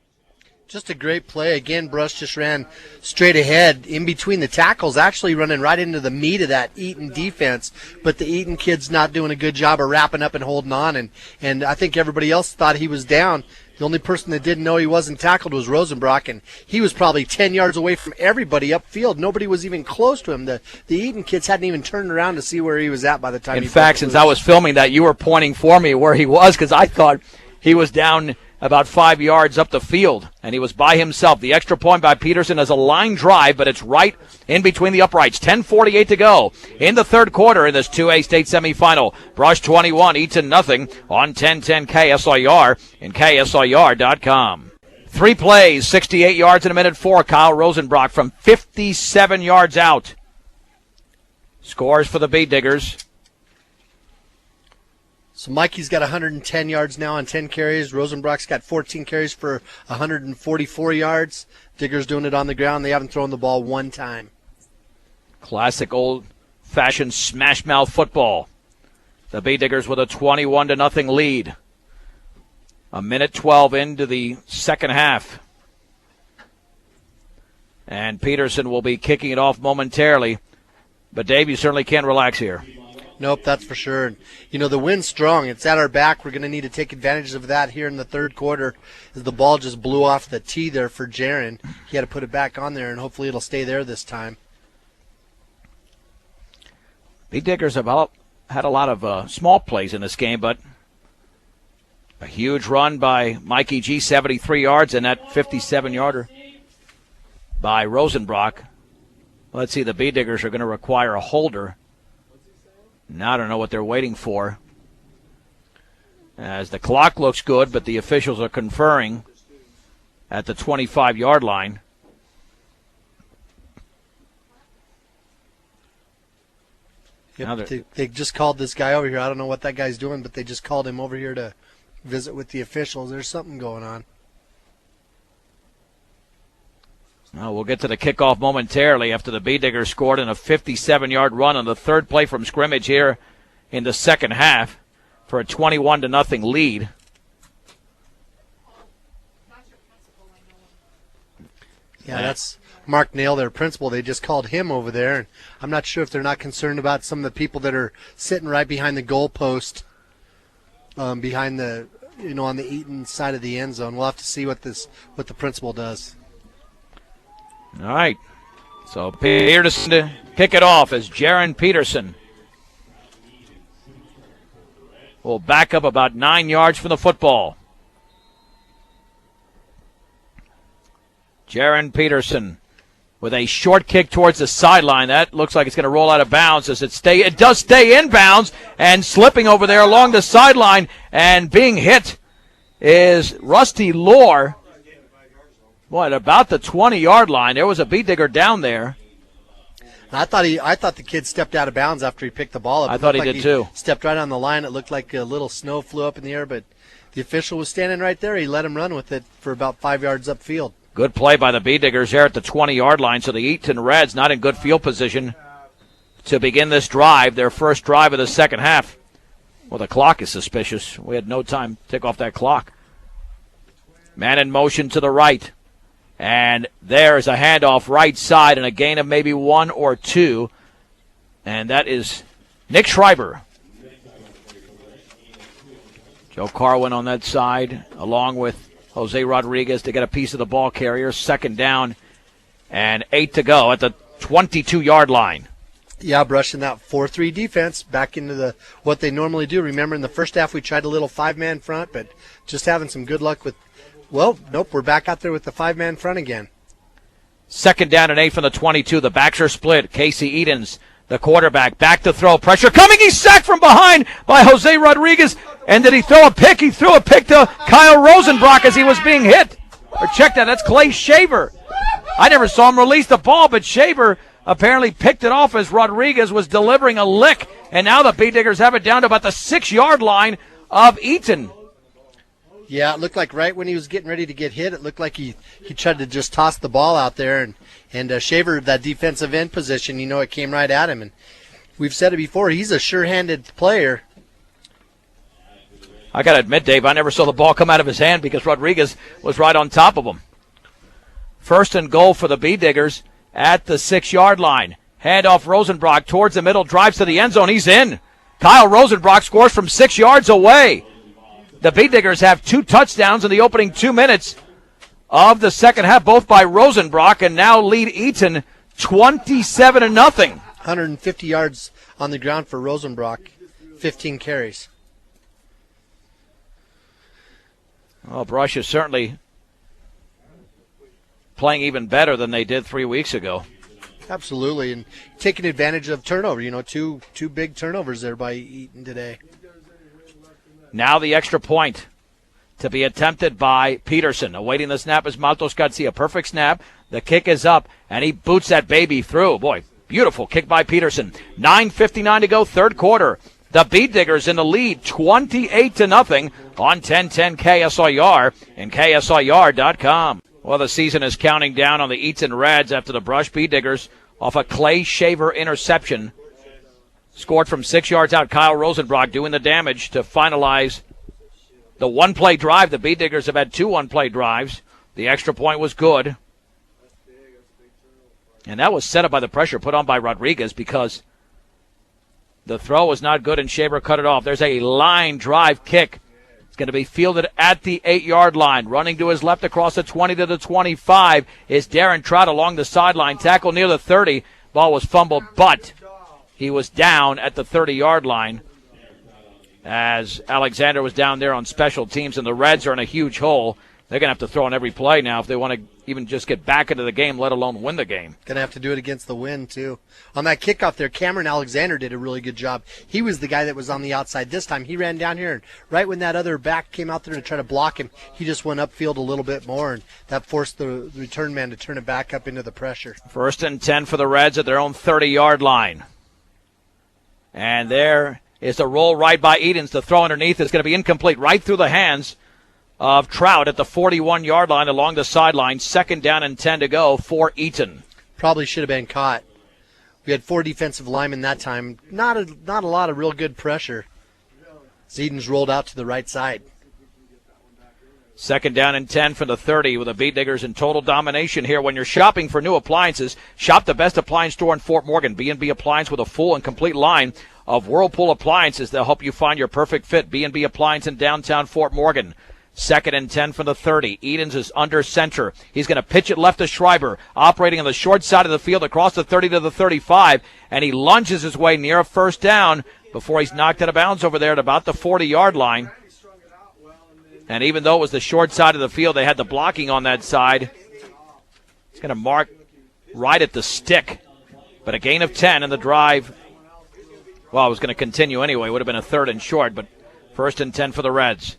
Speaker 2: Just a great play. Again, Brush just ran straight ahead in between the tackles, actually running right into the meat of that Eaton defense. But the Eaton kid's not doing a good job of wrapping up and holding on. And I think everybody else thought he was down. The only person that didn't know he wasn't tackled was Rosenbrock, and he was probably 10 yards away from everybody upfield. Nobody was even close to him. The Eaton kids hadn't even turned around to see where he was at by the time
Speaker 1: In fact, since I was filming that, you were pointing for me where he was, because I thought he was down about 5 yards up the field, and he was by himself. The extra point by Peterson is a line drive, but it's right in between the uprights. 10:48 to go in the third quarter in this 2A state semifinal. Brush 21, Eaton nothing on 1010 KSIR and KSIR.com. 3 plays, 68 yards in a minute 4. Kyle Rosenbrock from 57 yards out. Scores for the Bee Diggers.
Speaker 2: So Mikey's got 110 yards now on 10 carries. Rosenbrock's got 14 carries for 144 yards. Digger's doing it on the ground. They haven't thrown the ball one time.
Speaker 1: Classic old-fashioned smash-mouth football. The Bee Diggers with a 21-0 lead. A minute 12 into the second half. And Peterson will be kicking it off momentarily. But, Dave, you certainly can't relax here.
Speaker 2: Nope, that's for sure. You know, the wind's strong. It's at our back. We're going to need to take advantage of that here in the third quarter as the ball just blew off the tee there for Jaron. He had to put it back on there, and hopefully it'll stay there this time.
Speaker 1: Bee Diggers have had a lot of small plays in this game, but a huge run by Mikey G, 73 yards, and that 57-yarder by Rosenbrock. Let's see, the Bee Diggers are going to require a holder. Now I don't know what they're waiting for, as the clock looks good, but the officials are conferring at the 25-yard line.
Speaker 2: Yep, they just called this guy over here. I don't know what that guy's doing, but they just called him over here to visit with the officials. There's something going on.
Speaker 1: Well, we'll get to the kickoff momentarily after the Bee Diggers scored in a 57-yard run on the third play from scrimmage here in the second half for a 21-0 lead.
Speaker 2: Yeah, that's Mark Nail, their principal. They just called him over there. And I'm not sure if they're not concerned about some of the people that are sitting right behind the goal post, behind the, on the Eaton side of the end zone. We'll have to see what the principal does.
Speaker 1: All right, so Peterson to kick it off as Jaron Peterson will back up about 9 yards from the football. Jaron Peterson with a short kick towards the sideline. That looks like it's going to roll out of bounds. It does stay in bounds, and slipping over there along the sideline and being hit is Rusty Lohr. Boy, at about the 20-yard line, there was a Bee Digger down there.
Speaker 2: I thought the kid stepped out of bounds after he picked the ball up.
Speaker 1: I thought he did too.
Speaker 2: Stepped right on the line. It looked like a little snow flew up in the air, but the official was standing right there. He let him run with it for about 5 yards upfield.
Speaker 1: Good play by the Bee Diggers there at the 20-yard line. So the Eaton Reds not in good field position to begin this drive, their first drive of the second half. Well, the clock is suspicious. We had no time to take off that clock. Man in motion to the right. And there's a handoff right side and a gain of maybe 1 or 2. And that is Nick Schreiber. Joe Carwin on that side, along with Jose Rodriguez to get a piece of the ball carrier. Second down and 8 to go at the 22-yard line.
Speaker 2: Yeah, brushing that 4-3 defense back into what they normally do. Remember, in the first half we tried a little 5-man front, but just having some good luck with. Well, nope, we're back out there with the 5-man front again.
Speaker 1: Second down and 8 from the 22. The backs are split. Casey Edens, the quarterback, back to throw. Pressure coming. He's sacked from behind by Jose Rodriguez. And did he throw a pick? He threw a pick to Kyle Rosenbrock as he was being hit. Or check that, that's Clay Shaver. I never saw him release the ball, but Shaver apparently picked it off as Rodriguez was delivering a lick. And now the Bee Diggers have it down to about the 6-yard line of Eaton.
Speaker 2: Yeah, it looked like right when he was getting ready to get hit, it looked like he tried to just toss the ball out there. And Shaver, that defensive end position, it came right at him. And we've said it before, he's a sure-handed player.
Speaker 1: I got to admit, Dave, I never saw the ball come out of his hand because Rodriguez was right on top of him. 1st and goal for the Bee Diggers at the 6-yard line. Handoff Rosenbrock towards the middle, drives to the end zone. He's in. Kyle Rosenbrock scores from 6 yards away. The Bee Diggers have 2 touchdowns in the opening 2 minutes of the second half, both by Rosenbrock, and now lead Eaton 27-0.
Speaker 2: 150 yards on the ground for Rosenbrock, 15 carries.
Speaker 1: Well, Brush is certainly playing even better than they did 3 weeks ago.
Speaker 2: Absolutely, and taking advantage of turnover. Two big turnovers there by Eaton today.
Speaker 1: Now the extra point to be attempted by Peterson. Awaiting the snap is Maltos Garcia. Perfect snap. The kick is up, and he boots that baby through. Boy, beautiful kick by Peterson. 9:59 to go, third quarter. The Bee Diggers in the lead, 28-0 on 1010 KSIR and KSIR.com. Well, the season is counting down on the Eaton Reds after the Brush Bee Diggers off a Clay Shaver interception. Scored from 6 yards out. Kyle Rosenbrock doing the damage to finalize the one-play drive. The Bee Diggers have had 2 one-play drives. The extra point was good. And that was set up by the pressure put on by Rodriguez because the throw was not good and Shaver cut it off. There's a line drive kick. It's going to be fielded at the 8-yard line. Running to his left across the 20 to the 25 is Darren Trout along the sideline. Tackle near the 30. Ball was fumbled, but he was down at the 30-yard line as Alexander was down there on special teams, and the Reds are in a huge hole. They're going to have to throw on every play now if they want to even just get back into the game, let alone win the game.
Speaker 2: Going to have to do it against the wind, too. On that kickoff there, Cameron Alexander did a really good job. He was the guy that was on the outside this time. He ran down here, and right when that other back came out there to try to block him, he just went upfield a little bit more, and that forced the return man to turn it back up into the pressure.
Speaker 1: 1st and 10 for the Reds at their own 30-yard line. And there is the roll right by Edens. The throw underneath is going to be incomplete, right through the hands of Trout at the 41-yard line along the sideline. 2nd down and 10 to go for Eaton.
Speaker 2: Probably should have been caught. We had 4 defensive linemen that time. Not a lot of real good pressure. Edens rolled out to the right side.
Speaker 1: 2nd down and 10 from the 30 with the Bee Diggers in total domination here. When you're shopping for new appliances, shop the best appliance store in Fort Morgan. B&B Appliance with a full and complete line of Whirlpool appliances. They'll help you find your perfect fit. B&B Appliance in downtown Fort Morgan. 2nd and 10 from the 30. Edens is under center. He's going to pitch it left to Schreiber, operating on the short side of the field across the 30 to the 35, and he lunges his way near a first down before he's knocked out of bounds over there at about the 40-yard line. And even though it was the short side of the field, they had the blocking on that side. It's going to mark right at the stick. But a gain of 10 in the drive. Well, it was going to continue anyway. It would have been a 3rd and short, but 1st and 10 for the Reds.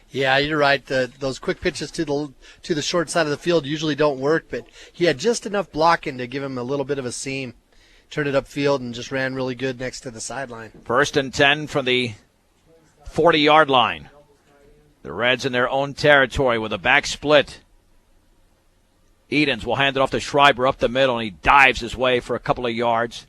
Speaker 2: Yeah, you're right. Those quick pitches to the short side of the field usually don't work, but he had just enough blocking to give him a little bit of a seam. Turned it upfield and just ran really good next to the sideline.
Speaker 1: 1st and 10 from the 40-yard line. The Reds in their own territory with a back split. Edens will hand it off to Schreiber up the middle, and he dives his way for a couple of yards.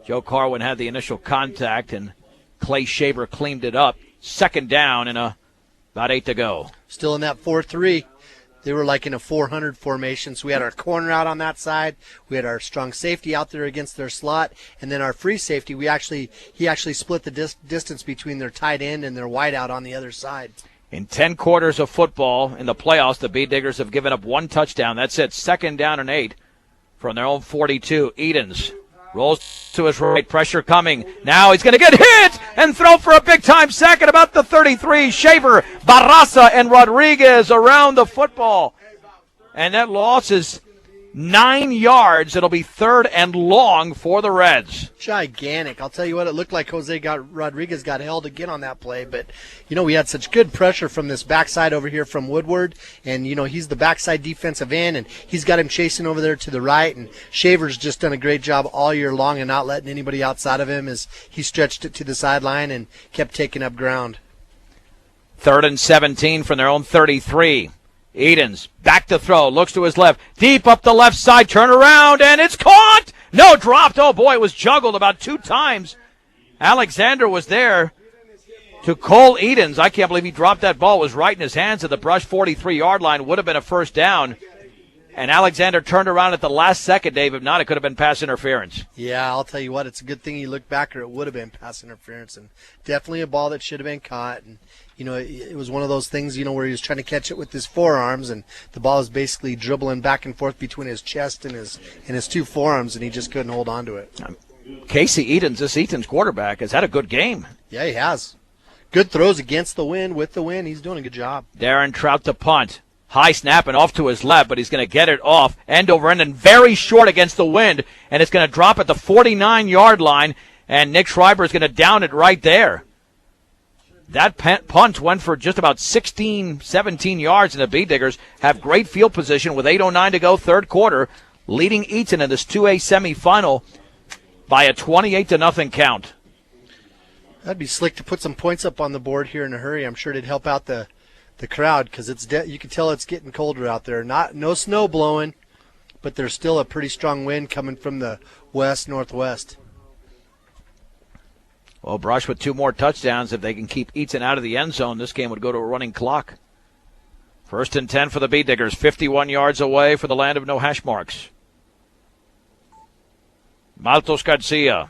Speaker 1: Joe Carwin had the initial contact, and Clay Shaver cleaned it up. 2nd down and about 8 to go.
Speaker 2: Still in that 4-3. They were like in a 400 formation, so we had our corner out on that side. We had our strong safety out there against their slot, and then our free safety, he actually split the distance between their tight end and their wide out on the other side.
Speaker 1: In 10 quarters of football in the playoffs, the Bee Diggers have given up 1 touchdown. That's it. 2nd down and 8 from their own 42. Edens rolls to his right. Pressure coming. Now he's going to get hit and throw for a big-time sack at about the 33. Shaver, Barraza, and Rodriguez around the football. And that loss is 9 yards. It'll be 3rd and long for the Reds.
Speaker 2: Gigantic. I'll tell you what, it looked like Rodriguez got held again on that play, but, we had such good pressure from this backside over here from Woodward, and, he's the backside defensive end, and he's got him chasing over there to the right, and Shaver's just done a great job all year long and not letting anybody outside of him as he stretched it to the sideline and kept taking up ground.
Speaker 1: 3rd and 17 from their own 33. Eaton's back to throw, looks to his left, deep up the left side, turn around, and it's caught! No, dropped. Oh, boy, it was juggled about 2 times. Alexander was there to Cole Eaton's. I can't believe he dropped that ball. It was right in his hands at the Brush 43-yard line. Would have been a first down. And Alexander turned around at the last second, Dave. If not, it could have been pass interference.
Speaker 2: Yeah, I'll tell you what, it's a good thing he looked back, or it would have been pass interference. And definitely a ball that should have been caught. And it was one of those things, where he was trying to catch it with his forearms, and the ball was basically dribbling back and forth between his chest and his 2 forearms, and he just couldn't hold on to it.
Speaker 1: Casey Eaton's quarterback, has had a good game.
Speaker 2: Yeah, he has. Good throws against the wind, with the wind. He's doing a good job.
Speaker 1: Darren Trout to punt. High snap and off to his left, but he's going to get it off end over end and very short against the wind, and it's going to drop at the 49-yard line, and Nick Schreiber is going to down it right there. That punt went for just about 16, 17 yards, and the Bee Diggers have great field position with 8:09 to go, third quarter, leading Eaton in this 2A semifinal by a 28-0 count.
Speaker 2: That'd be slick to put some points up on the board here in a hurry. I'm sure it'd help out the crowd, because you can tell it's getting colder out there. No snow blowing, but there's still a pretty strong wind coming from the west-northwest.
Speaker 1: Well, Brush with 2 more touchdowns. If they can keep Eaton out of the end zone, this game would go to a running clock. 1st and 10 for the Bee Diggers, 51 yards away for the land of no hash marks. Maltos Garcia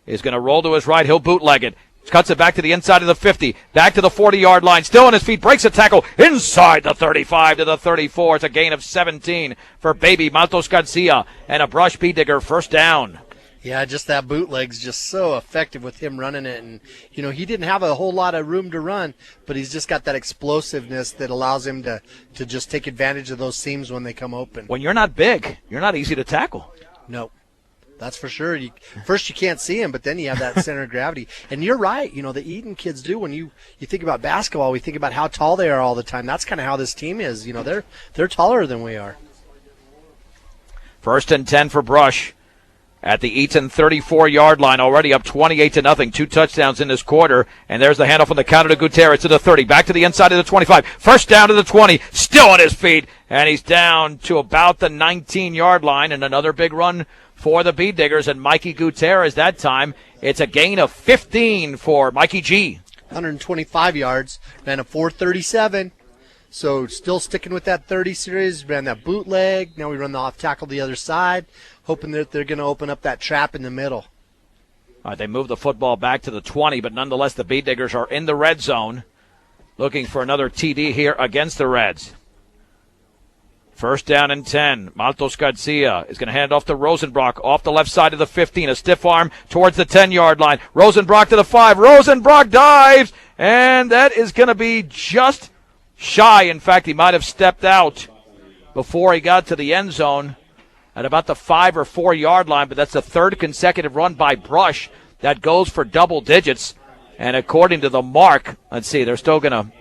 Speaker 1: is going to roll to his right. He'll bootleg it. Cuts it back to the inside of the 50, back to the 40-yard line, still on his feet, breaks a tackle inside the 35 to the 34. It's a gain of 17 for baby Maltos Garcia, and a Brush Bee Digger first down.
Speaker 2: Yeah, just that bootleg's just so effective with him running it. And, he didn't have a whole lot of room to run, but he's just got that explosiveness that allows him to just take advantage of those seams when they come open.
Speaker 1: When you're not big, you're not easy to tackle.
Speaker 2: No. That's for sure. First, you can't see him, but then you have that center of gravity. And you're right. The Eaton kids do. When you think about basketball, we think about how tall they are all the time. That's kind of how this team is. They're taller than we are.
Speaker 1: 1st and 10 for Brush at the Eaton 34-yard line, already up 28-0. 2 touchdowns in this quarter. And there's the handoff on the counter to Gutierrez to the 30, back to the inside of the 25. First down to the 20, still on his feet. And he's down to about the 19-yard line, and another big run for the Bee Diggers, and Mikey Gutierrez that time. It's a gain of 15 for Mikey G.
Speaker 2: 125 yards, ran a 4.37. So still sticking with that 30 series, ran that bootleg. Now we run the off tackle the other side, hoping that they're going to open up that trap in the middle.
Speaker 1: All right, they move the football back to the 20, but nonetheless the Bee Diggers are in the red zone, looking for another TD here against the Reds. 1st down and 10. Maltos Garcia is going to hand off to Rosenbrock off the left side of the 15. A stiff arm towards the 10-yard line. Rosenbrock to the 5. Rosenbrock dives, and that is going to be just shy. In fact, he might have stepped out before he got to the end zone at about the 5 or 4-yard line, but that's the 3rd consecutive run by Brush that goes for double digits. And according to the mark, let's see, they're still going to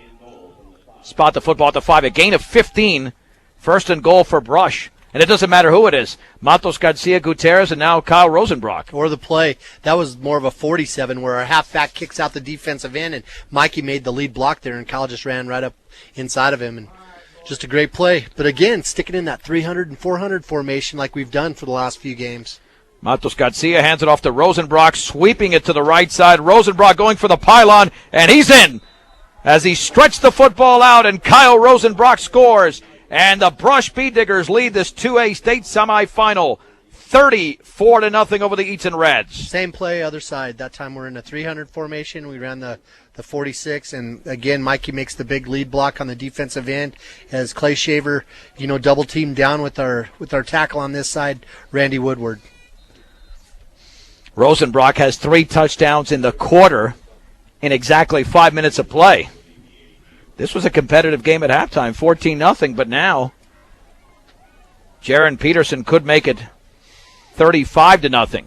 Speaker 1: spot the football at the 5. A gain of 15. 1st and goal for Brush. And it doesn't matter who it is. Matos Garcia, Gutierrez, and now Kyle Rosenbrock.
Speaker 2: Or the play. That was more of a 47 where our halfback kicks out the defensive end, and Mikey made the lead block there, and Kyle just ran right up inside of him. And just a great play. But again, sticking in that 300 and 400 formation like we've done for the last few games.
Speaker 1: Matos Garcia hands it off to Rosenbrock, sweeping it to the right side. Rosenbrock going for the pylon, and he's in as he stretched the football out, and Kyle Rosenbrock scores. And the Brush Bee Diggers lead this 2A state semifinal 34-0 over the Eaton Reds.
Speaker 2: Same play, other side. That time we're in a 300 formation. We ran the 46, and again, Mikey makes the big lead block on the defensive end as Clay Shaver, double teamed down with our tackle on this side, Randy Woodward.
Speaker 1: Rosenbrock has 3 touchdowns in the quarter in exactly 5 minutes of play. This was a competitive game at halftime, 14-0, but now Jaron Peterson could make it 35-0.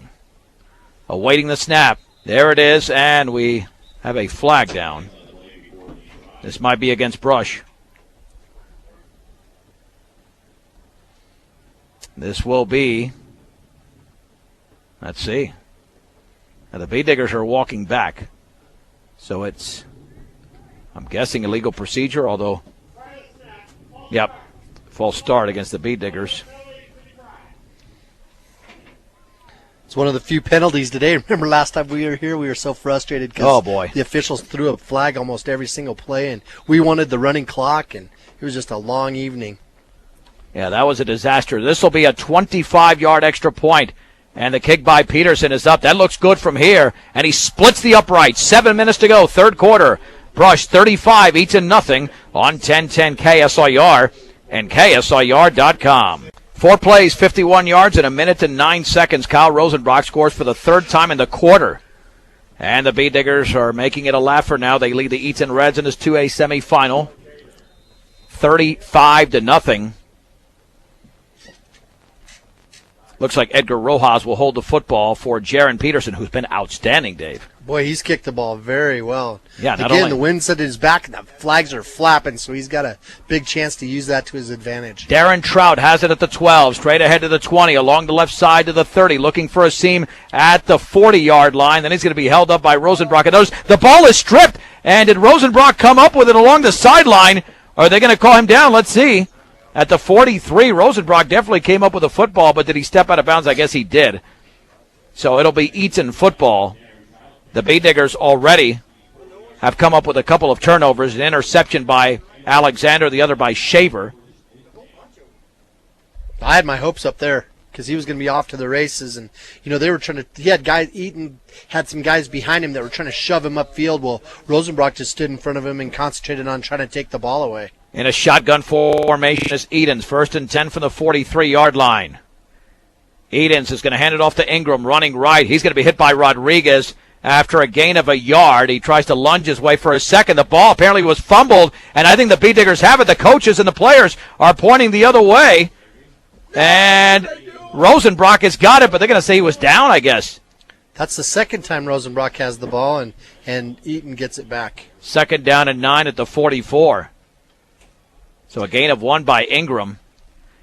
Speaker 1: Awaiting the snap. There it is, and we have a flag down. This might be against Brush. This will be, let's see. Now the Bee Diggers are walking back. So it's, I'm guessing, illegal procedure, although, yep, false start against the Bee Diggers.
Speaker 2: It's one of the few penalties today. Remember last time we were here, we were so frustrated because the officials threw a flag almost every single play, and we wanted the running clock, and it was just a long evening.
Speaker 1: Yeah, that was a disaster. This will be a 25-yard extra point, and the kick by Peterson is up. That looks good from here, and he splits the upright. 7 minutes to go, third quarter. Brush 35, Eaton nothing on 1010 KSIR and KSIR.com. 4 plays, 51 yards, in a minute and 9 seconds. Kyle Rosenbrock scores for the third time in the quarter. And the Bee Diggers are making it a laugher now. They lead the Eaton Reds in this 2A semifinal, 35-0. Looks like Edgar Rojas will hold the football for Jaron Peterson, who's been outstanding, Dave.
Speaker 2: Boy, he's kicked the ball very well.
Speaker 1: Yeah,
Speaker 2: again, the wind's at his back, and the flags are flapping, so he's got a big chance to use that to his advantage.
Speaker 1: Darren Trout has it at the 12, straight ahead to the 20, along the left side to the 30, looking for a seam at the 40-yard line. Then he's going to be held up by Rosenbrock. And the ball is stripped, and did Rosenbrock come up with it along the sideline? Are they going to call him down? Let's see. At the 43, Rosenbrock definitely came up with a football, but did he step out of bounds? I guess he did. So it'll be Eaton football. The Bee Diggers already have come up with a couple of turnovers, an interception by Alexander, the other by Shaver.
Speaker 2: I had my hopes up there because he was going to be off to the races, and they were trying to. Eaton had some guys behind him that were trying to shove him upfield. Well, Rosenbrock just stood in front of him and concentrated on trying to take the ball away.
Speaker 1: In a shotgun formation is Edens. 1st and 10 from the 43-yard line. Edens is going to hand it off to Ingram, running right. He's going to be hit by Rodriguez after a gain of a yard. He tries to lunge his way for a second. The ball apparently was fumbled, and I think the Bee Diggers have it. The coaches and the players are pointing the other way. And Rosenbrock has got it, but they're going to say he was down, I guess.
Speaker 2: That's the second time Rosenbrock has the ball, and Eaton gets it back.
Speaker 1: 2nd down and 9 at the 44. So a gain of 1 by Ingram.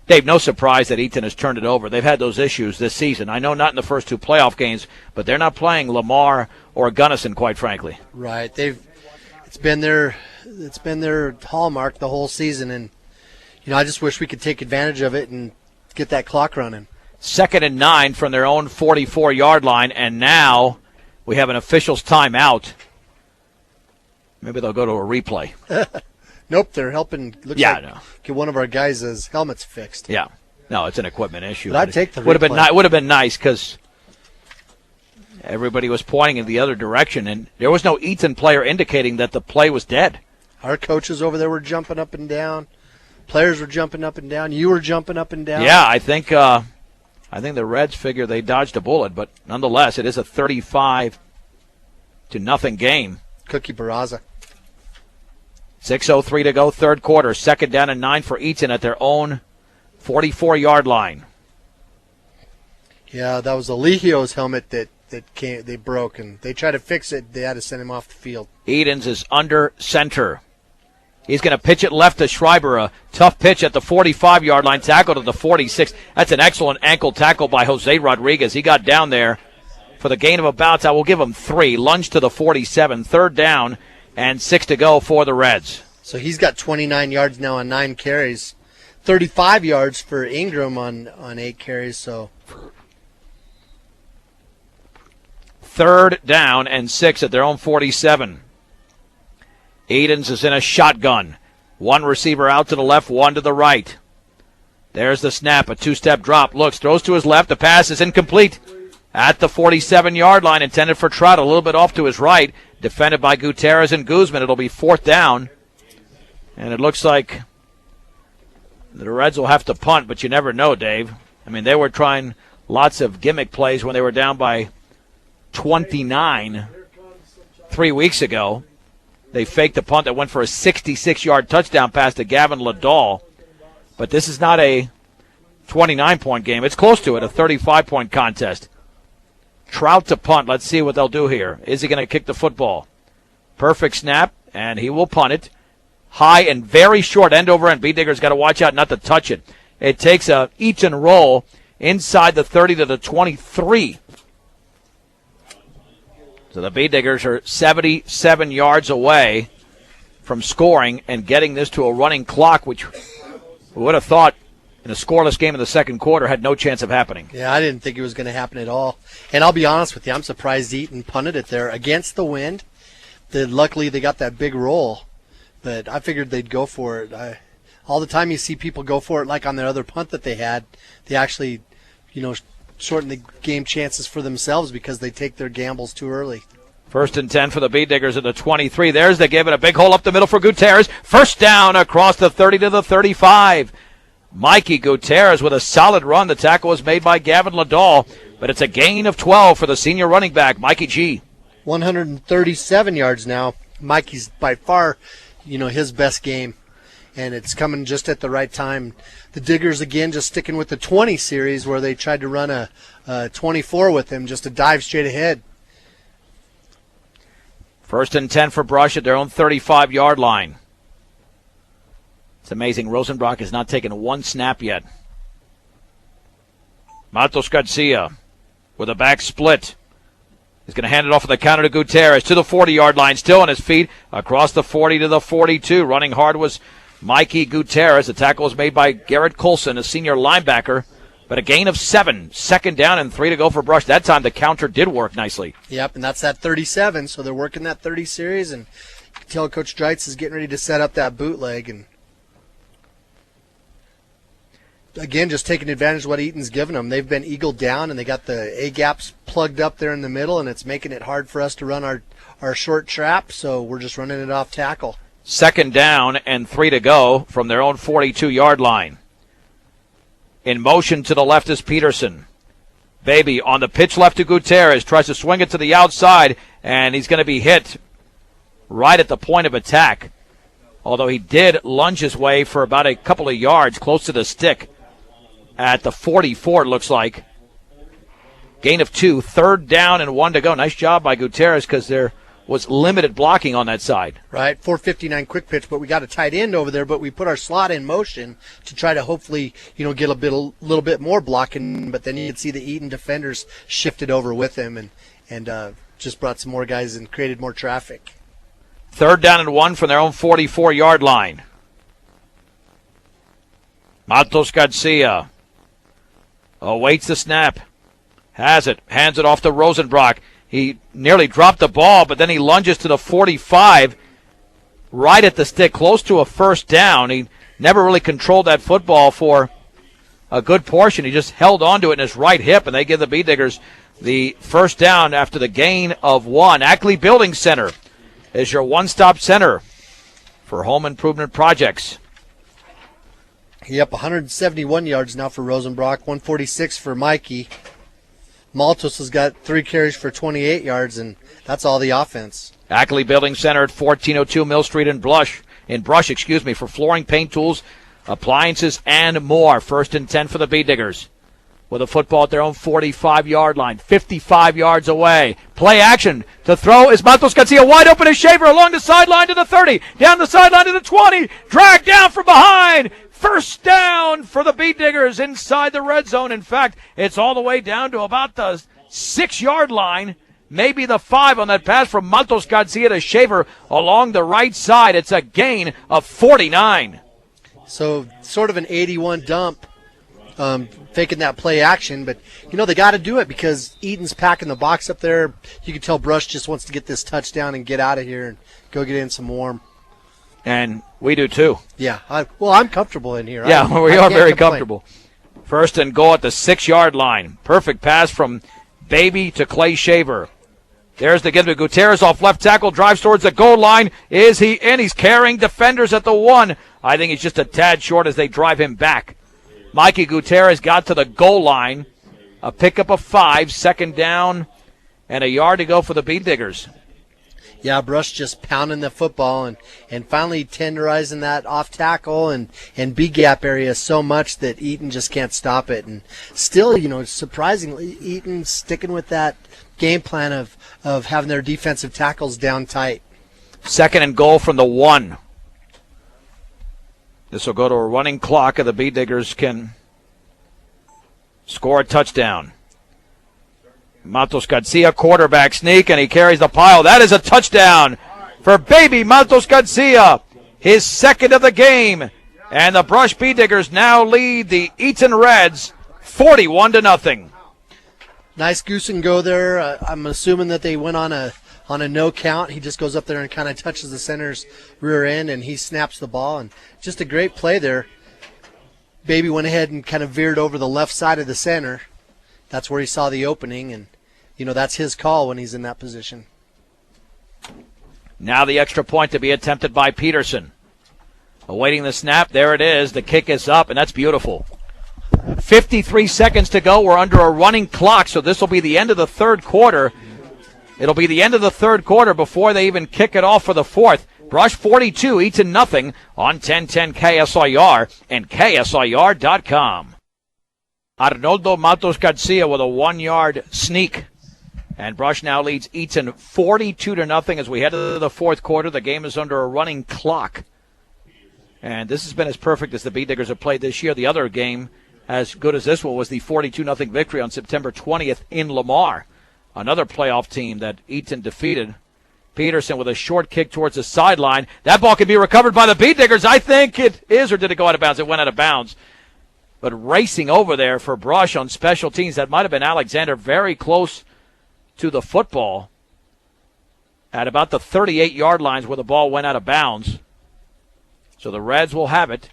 Speaker 1: Dave, no surprise that Eaton has turned it over. They've had those issues this season. I know not in the first 2 playoff games, but they're not playing Lamar or Gunnison, quite frankly.
Speaker 2: Right. It's been their hallmark the whole season, and I just wish we could take advantage of it and get that clock running.
Speaker 1: 2nd and 9 from their own 44-yard line, and now we have an official's timeout. Maybe they'll go to a replay.
Speaker 2: Nope, they're helping. Get one of our guys' helmets fixed.
Speaker 1: Yeah, no, it's an equipment issue.
Speaker 2: But I'd take the
Speaker 1: replay. Would have been nice because everybody was pointing in the other direction, and there was no Eaton player indicating that the play was dead.
Speaker 2: Our coaches over there were jumping up and down. Players were jumping up and down. You were jumping up and down.
Speaker 1: Yeah, I think the Reds figure they dodged a bullet, but nonetheless, it is a 35-0 game.
Speaker 2: Cookie Barraza.
Speaker 1: 6:03 to go, third quarter. 2nd down and 9 for Eaton at their own 44-yard line.
Speaker 2: Yeah, that was Eligio's helmet that they broke, and they tried to fix it. They had to send him off the field.
Speaker 1: Edens is under center. He's going to pitch it left to Schreiber. A tough pitch at the 45-yard line, tackle to the 46. That's an excellent ankle tackle by Jose Rodriguez. He got down there for the gain of about, I will give him 3. Lunge to the 47. 3rd down and 6 to go for the Reds.
Speaker 2: So he's got 29 yards now on 9 carries. 35 yards for Ingram on 8 carries. So
Speaker 1: 3rd down and 6 at their own 47. Edens is in a shotgun. 1 receiver out to the left, 1 to the right. There's the snap, a 2-step drop. Looks, throws to his left. The pass is incomplete at the 47-yard line, intended for Trout, a little bit off to his right. Defended by Gutierrez and Guzman. It'll be 4th down. And it looks like the Reds will have to punt, but you never know, Dave. I mean, they were trying lots of gimmick plays when they were down by 29 3 weeks ago. They faked a punt that went for a 66-yard touchdown pass to Gavin Liddell. But this is not a 29-point game. It's close to it, a 35-point contest. Trout to punt. Let's see what they'll do here. Is he going to kick the football? Perfect snap, and he will punt it. High and very short, end over end. B-Digger's got to watch out not to touch it. It takes a Eaton roll inside the 30 to the 23. So the B-Diggers are 77 yards away from scoring and getting this to a running clock, which we would have thought in a scoreless game in the second quarter had no chance of happening.
Speaker 2: Yeah, I didn't think it was going to happen at all. And I'll be honest with you, I'm surprised Eaton punted it there against the wind. Luckily, they got that big roll, but I figured they'd go for it. All the time you see people go for it, like on their other punt that they had, they actually, shorten the game chances for themselves because they take their gambles too early.
Speaker 1: 1st and 10 for the B-Diggers at the 23. There's the give it, a big hole up the middle for Gutierrez. First down across the 30 to the 35. Mikey Gutierrez with a solid run. The tackle was made by Gavin Liddell, but it's a gain of 12 for the senior running back, Mikey G.
Speaker 2: 137 yards now. Mikey's by far, his best game, and it's coming just at the right time. The Diggers, again, just sticking with the 20 series where they tried to run a 24 with him, just a dive straight ahead.
Speaker 1: 1st and 10 for Brush at their own 35-yard line. It's amazing. Rosenbrock has not taken one snap yet. Matos Garcia with a back split. He's going to hand it off on the counter to Gutierrez to the 40-yard line, still on his feet, across the 40 to the 42. Running hard was Mikey Gutierrez. The tackle was made by Garrett Colson, a senior linebacker, but a gain of 7. 2nd down and 3 to go for Brush. That time the counter did work nicely.
Speaker 2: Yep, and that's that 37, so they're working that 30 series, and you can tell Coach Dreitz is getting ready to set up that bootleg, and again, just taking advantage of what Eaton's given them. They've been eagle down, and they got the A-gaps plugged up there in the middle, and it's making it hard for us to run our short trap, so we're just running it off tackle.
Speaker 1: 2nd down and 3 to go from their own 42-yard line. In motion to the left is Peterson. Baby on the pitch left to Gutierrez. Tries to swing it to the outside, and he's going to be hit right at the point of attack. Although he did lunge his way for about a couple of yards close to the stick at the 44, it looks like. Gain of 2, 3rd down and 1 to go. Nice job by Gutierrez because there was limited blocking on that side.
Speaker 2: Right, 4:59 quick pitch, but we got a tight end over there, but we put our slot in motion to try to hopefully, get a little bit more blocking, but then you could see the Eaton defenders shifted over with him and just brought some more guys and created more traffic.
Speaker 1: 3rd down and 1 from their own 44-yard line. Matos Garcia awaits the snap. Has it. Hands it off to Rosenbrock. He nearly dropped the ball, but then he lunges to the 45, right at the stick, close to a 1st down. He never really controlled that football for a good portion. He just held onto it in his right hip, and they give the B-Diggers the 1st down after the gain of 1. Ackley Building Center is your one-stop center for home improvement projects.
Speaker 2: Yep, 171 yards now for Rosenbrock, 146 for Mikey. Maltos has got 3 carries for 28 yards, and that's all the offense.
Speaker 1: Ackley Building Center at 1402 Mill Street in Brush, for flooring, paint tools, appliances, and more. 1st and 10 for the B-Diggers. With a football at their own 45-yard line, 55 yards away. Play action to throw is Matos Garcia, wide open as Shaver along the sideline to the 30, down the sideline to the 20, dragged down from behind. 1st down for the B-Diggers inside the red zone. In fact, it's all the way down to about the 6-yard line, maybe the 5 on that pass from Matos Garcia to Shaver along the right side. It's a gain of 49.
Speaker 2: So sort of an 81 dump. Faking that play action, but they got to do it because Eaton's packing the box up there. You can tell Brush just wants to get this touchdown and get out of here and go get in some warm.
Speaker 1: And we do too.
Speaker 2: Yeah, I'm comfortable in here.
Speaker 1: Yeah, we are very comfortable. 1st and goal at the 6-yard line. Perfect pass from Baby to Clay Shaver. There's the give to Gutierrez off left tackle, drives towards the goal line. Is he in? He's carrying defenders at the 1. I think he's just a tad short as they drive him back. Mikey Gutierrez got to the goal line. A pickup of 5, 2nd down, and a yard to go for the B-Diggers.
Speaker 2: Yeah, Brush just pounding the football and finally tenderizing that off tackle and B gap area so much that Eaton just can't stop it. And still, surprisingly, Eaton sticking with that game plan of having their defensive tackles down tight.
Speaker 1: 2nd and goal from the 1. This will go to a running clock, and the Bee Diggers can score a touchdown. Matos Garcia, quarterback sneak, and he carries the pile. That is a touchdown for baby Matos Garcia, his 2nd of the game. And the Brush Bee Diggers now lead the Eaton Reds 41-0.
Speaker 2: Nice goose and go there. I'm assuming that they went on a no count. He just goes up there and kind of touches the center's rear end, and he snaps the ball. And just a great play there. Baby went ahead and kind of veered over the left side of the center. That's where he saw the opening, and that's his call when he's in that position.
Speaker 1: Now the extra point to be attempted by Peterson. Awaiting the snap. There it is. The kick is up, and that's beautiful. 53 seconds to go. We're under a running clock, so this will be the end of the 3rd quarter. It'll be the end of the 3rd quarter before they even kick it off for the 4th. Brush 42, Eaton nothing on 1010 KSIR and KSIR.com. Arnoldo Matos Garcia with a 1-yard sneak. And Brush now leads Eaton 42-0 as we head to the 4th quarter. The game is under a running clock. And this has been as perfect as the Bee Diggers have played this year. The other game, as good as this one, was the 42-0 victory on September 20th in Lamar. Another playoff team that Eaton defeated. Peterson with a short kick towards the sideline. That ball can be recovered by the Bee Diggers. I think it is, or did it go out of bounds? It went out of bounds. But racing over there for Brush on special teams, that might have been Alexander, very close to the football at about the 38-yard lines where the ball went out of bounds. So the Reds will have it.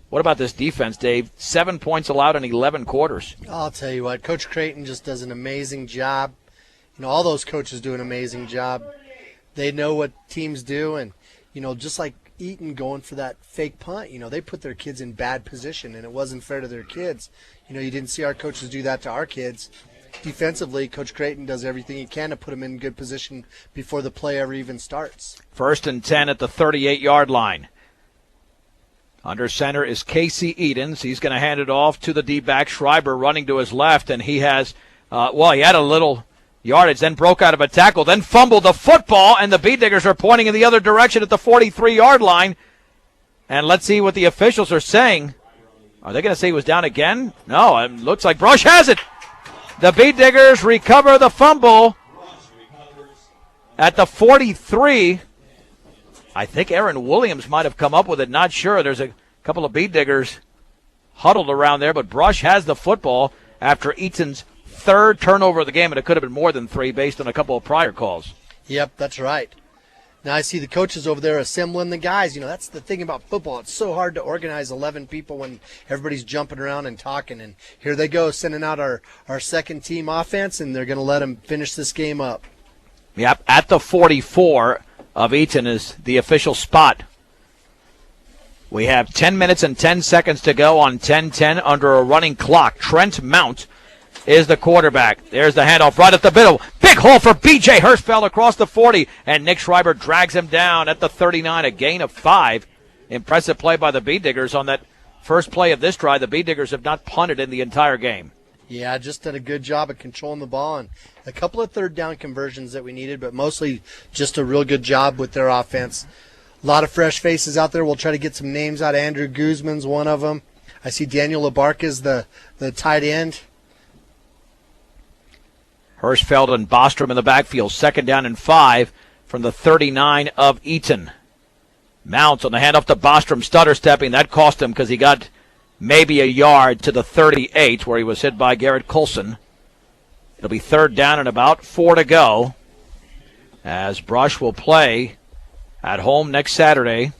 Speaker 1: What about this defense, Dave? 7 points allowed in 11 quarters.
Speaker 2: I'll tell you what, Coach Creighton just does an amazing job. All those coaches do an amazing job. They know what teams do, and, just like Eaton going for that fake punt, they put their kids in bad position, and it wasn't fair to their kids. You didn't see our coaches do that to our kids. Defensively, Coach Creighton does everything he can to put them in good position before the play ever even starts. 1st and
Speaker 1: 10 at the 38-yard line. Under center is Casey Edens. He's going to hand it off to the D-back. Schreiber running to his left, and he has, he had a little yardage, then broke out of a tackle, then fumbled the football, and the Bee Diggers are pointing in the other direction at the 43-yard line. And let's see what the officials are saying. Are they going to say he was down again? No, it looks like Brush has it. The Bee Diggers recover the fumble at the 43. I think Aaron Williams might have come up with it. Not sure. There's a couple of Bee Diggers huddled around there, but Brush has the football after Eaton's 3rd turnover of the game, and it could have been more than 3 based on a couple of prior calls.
Speaker 2: Yep, that's right. Now I see the coaches over there assembling the guys. That's the thing about football. It's so hard to organize 11 people when everybody's jumping around and talking. And here they go, sending out our second team offense, and they're going to let them finish this game up.
Speaker 1: Yep, at the 44 of Eaton is the official spot. We have 10 minutes and 10 seconds to go on 10-10 under a running clock. Trent Mount is the quarterback. There's the handoff right at the middle. Big hole for B.J. Hirschfeld across the 40, and Nick Schreiber drags him down at the 39, a gain of 5. Impressive play by the Bee Diggers on that first play of this drive. The Bee Diggers have not punted in the entire game.
Speaker 2: Yeah, just did a good job of controlling the ball, and a couple of 3rd down conversions that we needed, but mostly just a real good job with their offense. A lot of fresh faces out there. We'll try to get some names out. Andrew Guzman's one of them. I see Daniel Labarca's the tight end.
Speaker 1: Hirschfeld and Bostrom in the backfield. 2nd down and 5 from the 39 of Eaton. Mounts on the handoff to Bostrom, stutter stepping. That cost him because he got maybe a yard to the 38 where he was hit by Garrett Coulson. It'll be 3rd down and about 4 to go as Brush will play at home next Saturday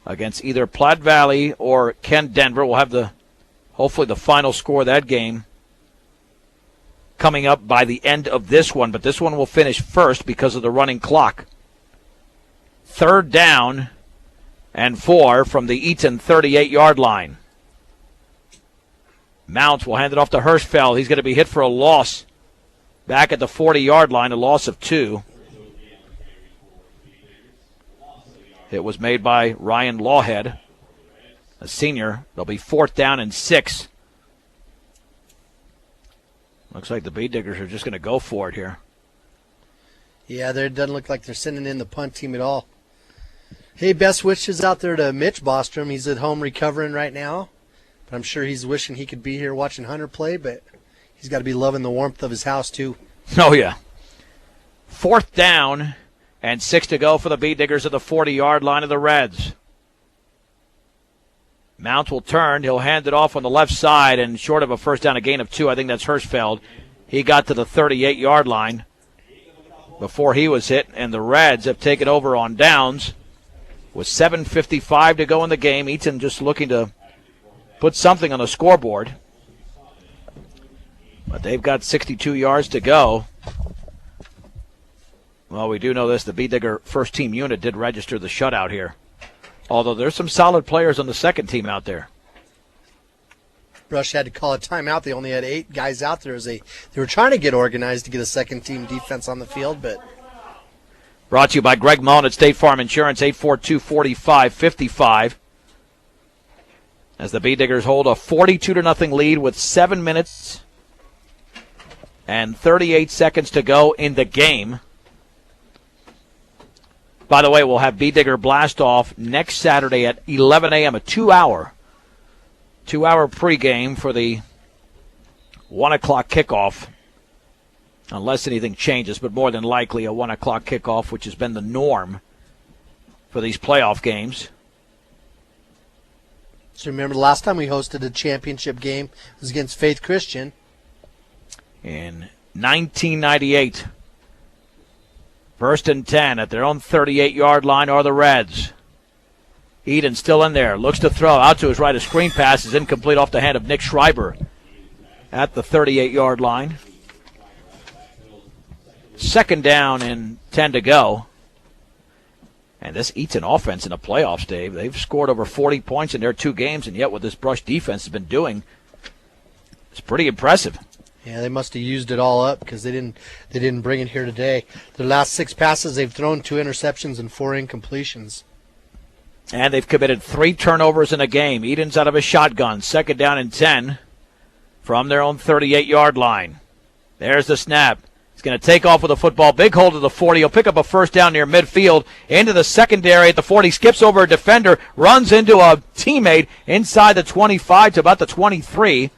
Speaker 1: against either Platte Valley or Kent Denver. We'll have hopefully the final score of that game coming up by the end of this one, but this one will finish first because of the running clock. 3rd down and 4 from the Eaton 38-yard line. Mounts will hand it off to Hirschfeld. He's going to be hit for a loss back at the 40-yard line, a loss of 2. It was made by Ryan Lawhead, a senior. They'll be 4th down and 6. Looks like the Bee Diggers are just going to go for it here.
Speaker 2: Yeah, it doesn't look like they're sending in the punt team at all. Hey, best wishes out there to Mitch Bostrom. He's at home recovering right now. But I'm sure he's wishing he could be here watching Hunter play, but he's got to be loving the warmth of his house, too.
Speaker 1: Oh, yeah. 4th down and 6 to go for the Bee Diggers at the 40-yard line of the Reds. Mount will turn. He'll hand it off on the left side, and short of a first down, a gain of 2. I think that's Hirschfeld. He got to the 38-yard line before he was hit, and the Reds have taken over on downs with 7:55 to go in the game. Eaton just looking to put something on the scoreboard. But they've got 62 yards to go. Well, we do know this. The Bee Digger first team unit did register the shutout here. Although there's some solid players on the second team out there.
Speaker 2: Brush had to call a timeout. They only had 8 guys out there as they were trying to get organized to get a second team defense on the field, but
Speaker 1: brought to you by Greg Mullen at State Farm Insurance, 842-4555. As the Bee Diggers hold a 42-0 lead with 7 minutes and 38 seconds to go in the game. By the way, we'll have Bee Digger Blast Off next Saturday at 11 a.m., a 2-hour pregame for the 1 o'clock kickoff. Unless anything changes, but more than likely a 1 o'clock kickoff, which has been the norm for these playoff games.
Speaker 2: So remember the last time we hosted a championship game was against Faith Christian.
Speaker 1: In 1998. 1st and 10 at their own 38-yard line are the Reds. Eaton still in there. Looks to throw. Out to his right. A screen pass is incomplete off the hand of Nick Schreiber at the 38-yard line. 2nd down and 10 to go. And this Eaton offense in the playoffs, Dave, they've scored over 40 points in their 2 games, and yet what this Brush defense has been doing, it's pretty impressive.
Speaker 2: Yeah, they must have used it all up because they didn't bring it here today. Their last 6 passes, they've thrown 2 interceptions and 4 incompletions.
Speaker 1: And they've committed 3 turnovers in a game. Eaton's out of a shotgun. 2nd down and 10 from their own 38-yard line. There's the snap. He's going to take off with the football. Big hold of the 40. He'll pick up a first down near midfield. Into the secondary at the 40. Skips over a defender. Runs into a teammate inside the 25 to about the 23.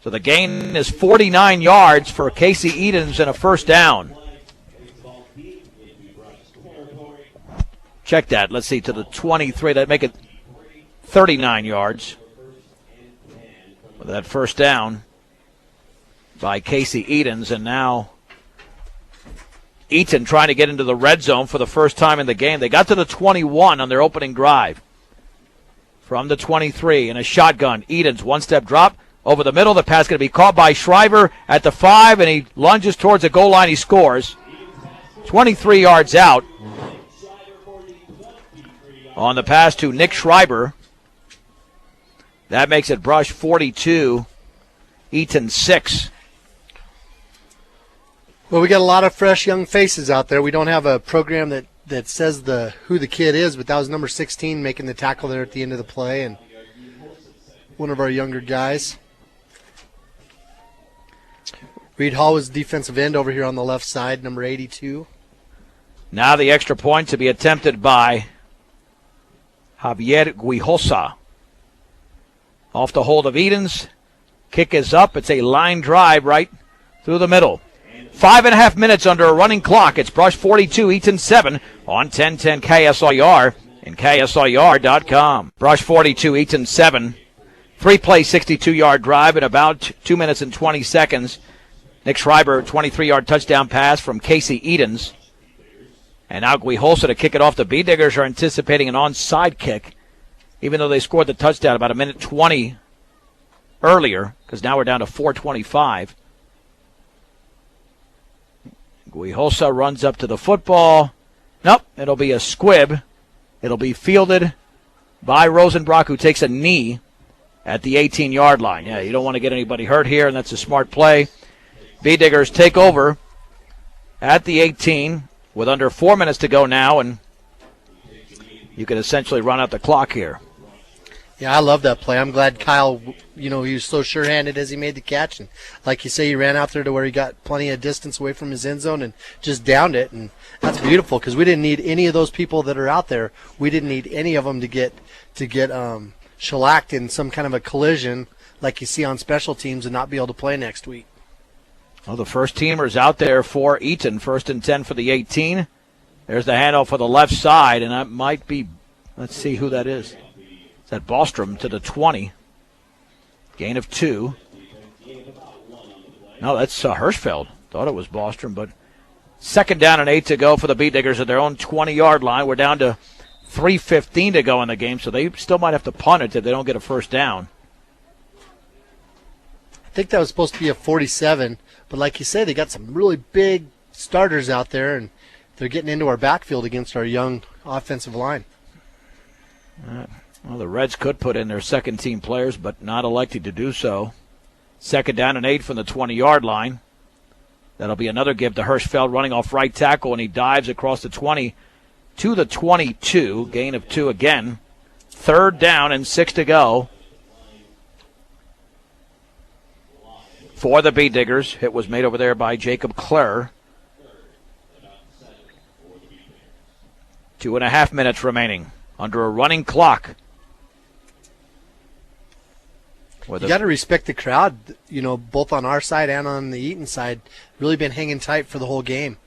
Speaker 1: So the gain is 49 yards for Casey Eatons and a first down. Check that. Let's see, to the 23. That'd make it 39 yards. With that first down by Casey Eatons, and now Eaton trying to get into the red zone for the first time in the game. They got to the 21 on their opening drive. From the 23 in a shotgun, Eatons one-step drop over the middle. The pass going to be caught by Schreiber at the 5, and he lunges towards the goal line. He scores. 23 yards out on the pass to Nick Schreiber. That makes it Brush 42, Eaton 6.
Speaker 2: Well, we got a lot of fresh young faces out there. We don't have a program that says who the kid is, but that was number 16 making the tackle there at the end of the play, and one of our younger guys. Reed Hall was defensive end over here on the left side, number 82.
Speaker 1: Now the extra point to be attempted by Javier Guijosa. Off the hold of Edens. Kick is up. It's a line drive right through the middle. 5.5 minutes under a running clock. It's Brush 42, Eaton 7 on 1010 KSLR and KSLR.com. Brush 42, Eaton 7. 3-play, 62-yard drive in about 2 minutes and 20 seconds. Nick Schreiber, 23-yard touchdown pass from Casey Edens. And now Guijosa to kick it off. The Bee Diggers are anticipating an onside kick, even though they scored the touchdown about 1:20 earlier, because now we're down to 4:25. Guijosa runs up to the football. Nope, it'll be a squib. It'll be fielded by Rosenbrock, who takes a knee at the 18-yard line. Yeah, you don't want to get anybody hurt here, and that's a smart play. Bee Diggers take over at the 18 with under 4 minutes to go now, and you could essentially run out the clock here.
Speaker 2: Yeah, I love that play. I'm glad Kyle, he was so sure-handed as he made the catch. And like you say, he ran out there to where he got plenty of distance away from his end zone and just downed it. And that's beautiful because we didn't need any of those people that are out there. We didn't need any of them to get shellacked in some kind of a collision like you see on special teams and not be able to play next week.
Speaker 1: Well, the first teamer's out there for Eaton. 1st and 10 for the 18. There's the handoff for the left side, and that might be, let's see who that is. That Bostrom to the 20. Gain of 2. No, that's Hirschfeld. Thought it was Bostrom, but 2nd down and 8 to go for the Bee Diggers at their own 20-yard line. We're down to 3:15 to go in the game, so they still might have to punt it if they don't get a first down.
Speaker 2: I think that was supposed to be a 47, but like you said, they got some really big starters out there, and they're getting into our backfield against our young offensive line.
Speaker 1: Well, the Reds could put in their second-team players, but not elected to do so. 2nd down and 8 from the 20-yard line. That'll be another give to Hirschfeld running off right tackle, and he dives across the 20 to the 22. Gain of 2 again. 3rd down and 6 to go. For the Bee Diggers, hit was made over there by Jacob Clare. 2.5 minutes remaining under a running clock.
Speaker 2: You got to respect the crowd, both on our side and on the Eaton side. Really been hanging tight for the whole game.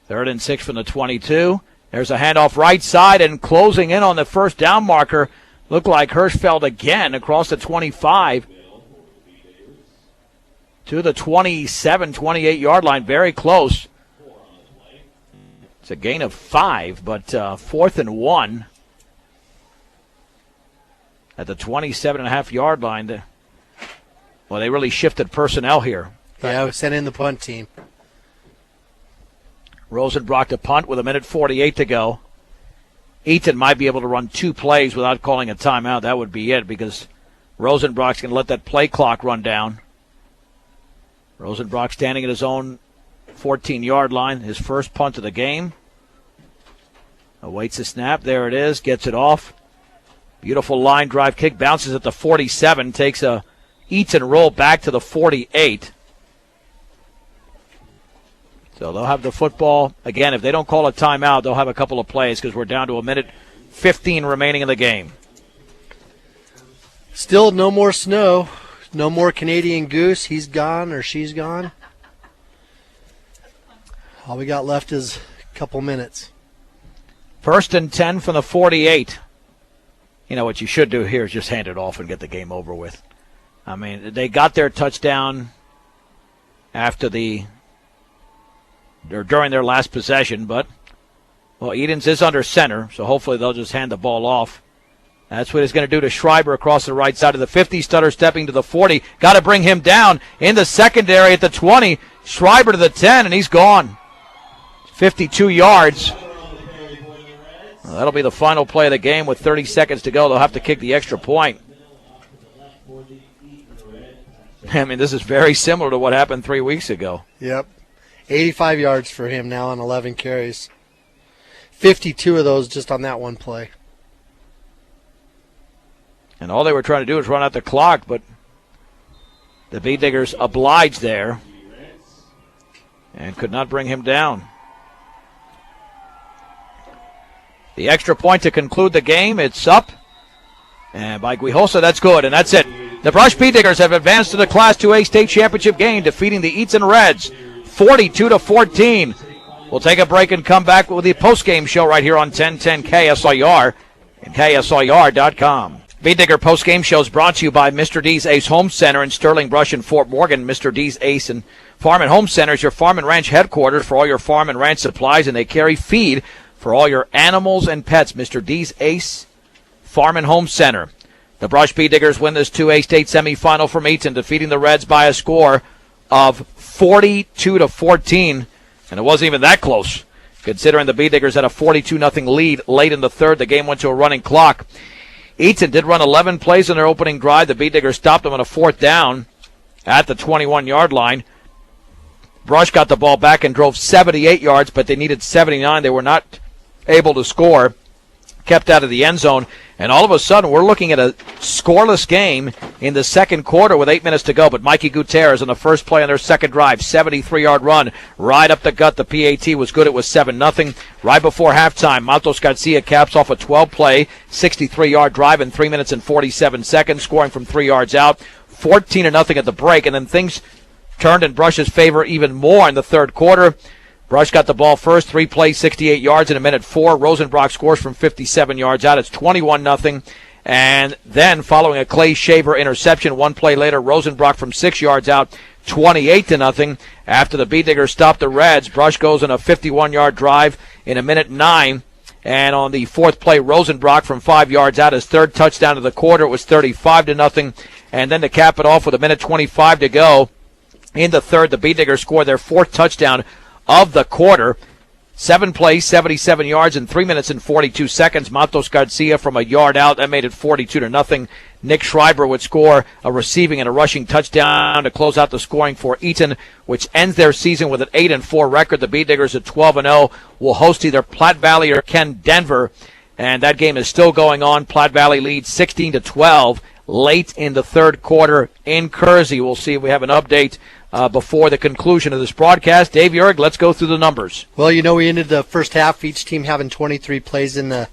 Speaker 1: 3rd and 6 from the 22. There's a handoff right side and closing in on the first down marker. Looked like Hirschfeld again across the 25 to the 27, 28-yard line. Very close. It's a gain of 5, but 4th and 1 at the 27.5-yard line. Well, they really shifted personnel here.
Speaker 2: Yeah, we sent in the punt team.
Speaker 1: Rosenbrock to punt with 1:48 to go. Eaton might be able to run 2 plays without calling a timeout. That would be it because Rosenbrock's going to let that play clock run down. Rosenbrock standing at his own 14-yard line, his first punt of the game. Awaits the snap. There it is. Gets it off. Beautiful line drive kick. Bounces at the 47. Takes a Eaton roll back to the 48. So they'll have the football. Again, if they don't call a timeout, they'll have a couple of plays because we're down to 1:15 remaining in the game.
Speaker 2: Still no more snow. No more Canadian Goose. He's gone or she's gone. All we got left is a couple minutes.
Speaker 1: 1st and 10 from the 48. What you should do here is just hand it off and get the game over with. I mean, they got their touchdown during their last possession, but, Eaton's is under center, so hopefully they'll just hand the ball off. That's what he's going to do to Schreiber across the right side of the 50. Stutter stepping to the 40. Got to bring him down in the secondary at the 20. Schreiber to the 10, and he's gone. 52 yards. Well, that'll be the final play of the game with 30 seconds to go. They'll have to kick the extra point. I mean, this is very similar to what happened 3 weeks ago.
Speaker 2: Yep. 85 yards for him now on 11 carries. 52 of those just on that one play.
Speaker 1: And all they were trying to do was run out the clock, but the Bee Diggers obliged there and could not bring him down. The extra point to conclude the game. It's up. And by Guijosa, that's good, and that's it. The Brush Bee Diggers have advanced to the Class 2A state championship game, defeating the Eaton Reds 42-14. We'll take a break and come back with the postgame show right here on 1010 KSIR and KSIR.com. Bee Digger postgame show is brought to you by Mr. D's Ace Home Center in Sterling Brush and Fort Morgan. Mr. D's Ace and Farm and Home Center is your farm and ranch headquarters for all your farm and ranch supplies, and they carry feed for all your animals and pets. Mr. D's Ace Farm and Home Center. The Brush Bee Diggers win this 2A state semifinal from Eaton, defeating the Reds by a score of 42-14. And it wasn't even that close, considering the Bee Diggers had a 42-0 lead late in the third. The game went to a running clock. Eaton did run 11 plays in their opening drive. The Bee Diggers stopped them on a 4th down at the 21-yard line. Brush got the ball back and drove 78 yards, but they needed 79. They were not able to score. kept out of the end zone. And all of a sudden, we're looking at a scoreless game in the second quarter with 8 minutes to go. But Mikey Gutierrez on the first play on their second drive, 73-yard run, right up the gut. The PAT was good. It was 7-0. Right before halftime, Matos Garcia caps off a 12-play, 63-yard drive in 3 minutes and 47 seconds, scoring from 3 yards out, 14-0 at the break. And then things turned in Brush's favor even more in the third quarter. Brush got the ball first, 3 plays, 68 yards in a minute 4. Rosenbrock scores from 57 yards out. It's 21-0. And then following a Clay Shaver interception, 1 play later, Rosenbrock from 6 yards out, 28-0. After the Beediggers stopped the Reds, Brush goes on a 51-yard drive in a minute 9. And on the fourth play, Rosenbrock from 5 yards out, his third touchdown of the quarter. It was 35-0. And then to cap it off with a minute 25 to go in the third, the Beediggers scored their 4th touchdown of the quarter. 7 plays, 77 yards in 3 minutes and 42 seconds. Matos Garcia from a yard out. That made it 42-0. Nick Schreiber would score a receiving and a rushing touchdown to close out the scoring for Eaton, which ends their season with an 8-4 record. The Beediggers at 12-0 will host either Platte Valley or Ken Denver, and that game is still going on. Platte Valley leads 16-12 late in the third quarter in Kersey. We'll see if we have an update before the conclusion of this broadcast. Dave Urig, let's go through the numbers.
Speaker 2: Well, we ended the first half, each team having 23 plays in the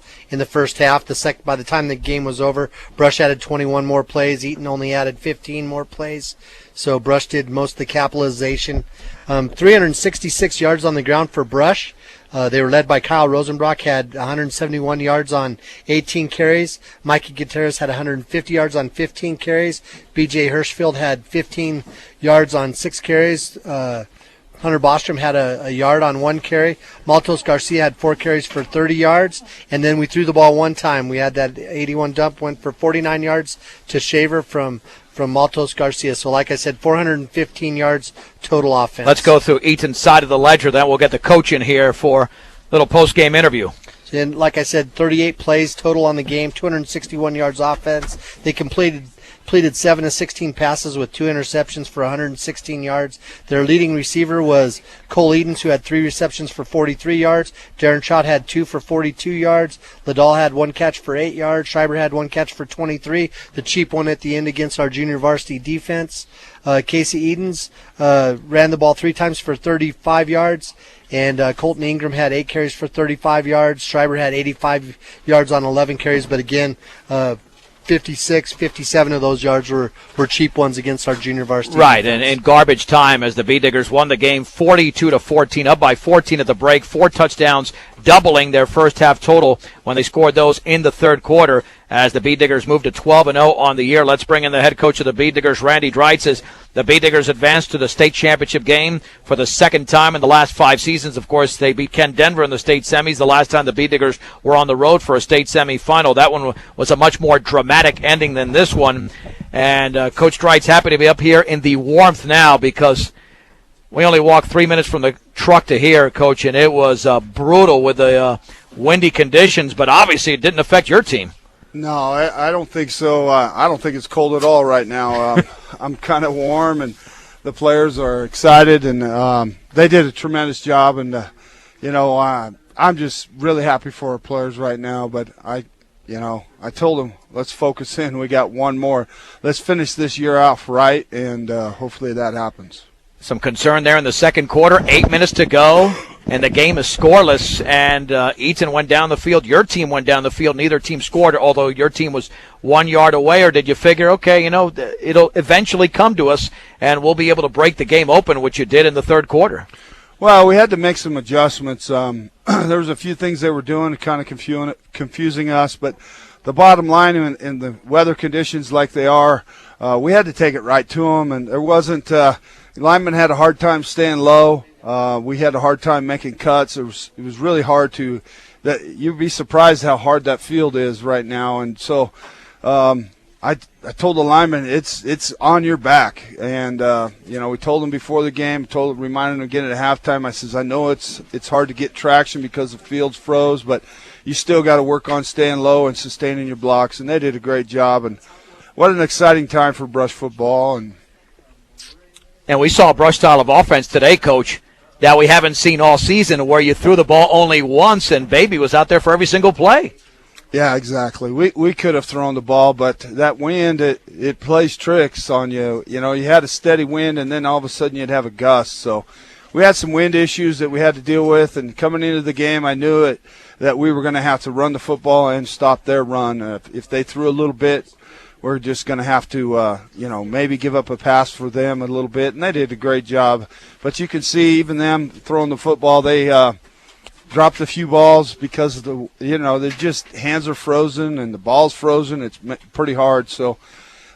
Speaker 2: first half. By the time the game was over, Brush added 21 more plays. Eaton only added 15 more plays. So Brush did most of the capitalization. 366 yards on the ground for Brush. They were led by Kyle Rosenbrock, had 171 yards on 18 carries. Mikey Gutierrez had 150 yards on 15 carries. B.J. Hirschfield had 15 yards on 6 carries. Hunter Bostrom had a yard on 1 carry. Maltos Garcia had 4 carries for 30 yards. And then we threw the ball 1 time. We had that 81 dump, went for 49 yards to Shaver from Maltos Garcia. So like I said, 415 yards total offense.
Speaker 1: Let's go through Eaton's side of the ledger. Then we'll get the coach in here for a little post-game interview.
Speaker 2: And like I said, 38 plays total on the game, 261 yards offense. They completed 7 of 16 passes with 2 interceptions for 116 yards. Their leading receiver was Cole Edens, who had 3 receptions for 43 yards. Darren Schott had 2 for 42 yards. Liddell had 1 catch for 8 yards. Schreiber had 1 catch for 23. The cheap one at the end against our junior varsity defense. Casey Edens ran the ball 3 times for 35 yards. And Colton Ingram had 8 carries for 35 yards. Schreiber had 85 yards on 11 carries. But again, 57 of those yards were cheap ones against our junior varsity.
Speaker 1: Right, and in garbage time as the Beediggers won the game 42-14, up by 14 at the break, 4 touchdowns, doubling their first half total when they scored those in the third quarter as the Beediggers moved to 12-0 on the year. Let's bring in the head coach of the Beediggers, Randy Dreitz, as the Beediggers advanced to the state championship game for the second time in the last 5 seasons. Of course, they beat Ken Denver in the state semis the last time the Beediggers were on the road for a state semifinal. That one was a much more dramatic ending than this one. And Coach Dreitz happy to be up here in the warmth now because we only walked 3 minutes from the truck to here, Coach, and it was brutal with the windy conditions, but obviously it didn't affect your team.
Speaker 4: No, I don't think so. I don't think it's cold at all right now. I'm kind of warm, and the players are excited, and they did a tremendous job. And I'm just really happy for our players right now. But I told them, let's focus in. We got one more. Let's finish this year off right, and hopefully that happens.
Speaker 1: Some concern there in the second quarter. 8 minutes to go, and the game is scoreless. And Eaton went down the field. Your team went down the field. Neither team scored, although your team was 1 yard away. Or did you figure, okay, it'll eventually come to us, and we'll be able to break the game open, which you did in the third quarter?
Speaker 4: Well, we had to make some adjustments. There was a few things they were doing kind of confusing us, but the bottom line in the weather conditions like they are, we had to take it right to them, and there wasn't linemen had a hard time staying low. We had a hard time making cuts. It was really hard you'd be surprised how hard that field is right now. And so I told the linemen it's on your back. And we told them before the game, reminded them again at halftime. I says, I know it's hard to get traction because the field's froze, but you still got to work on staying low and sustaining your blocks. And they did a great job. And what an exciting time for Brush football.
Speaker 1: And we saw a Brush style of offense today, Coach, that we haven't seen all season, where you threw the ball only once and Baby was out there for every single play.
Speaker 4: Yeah, exactly. We could have thrown the ball, but that wind, it plays tricks on you. You know, you had a steady wind, and then all of a sudden you'd have a gust. So we had some wind issues that we had to deal with, and coming into the game, I knew that we were going to have to run the football and stop their run. If they threw a little bit, we're just going to have to, maybe give up a pass for them a little bit, and they did a great job. But you can see even them throwing the football, they dropped a few balls because of they're just hands are frozen and the ball's frozen. It's pretty hard. So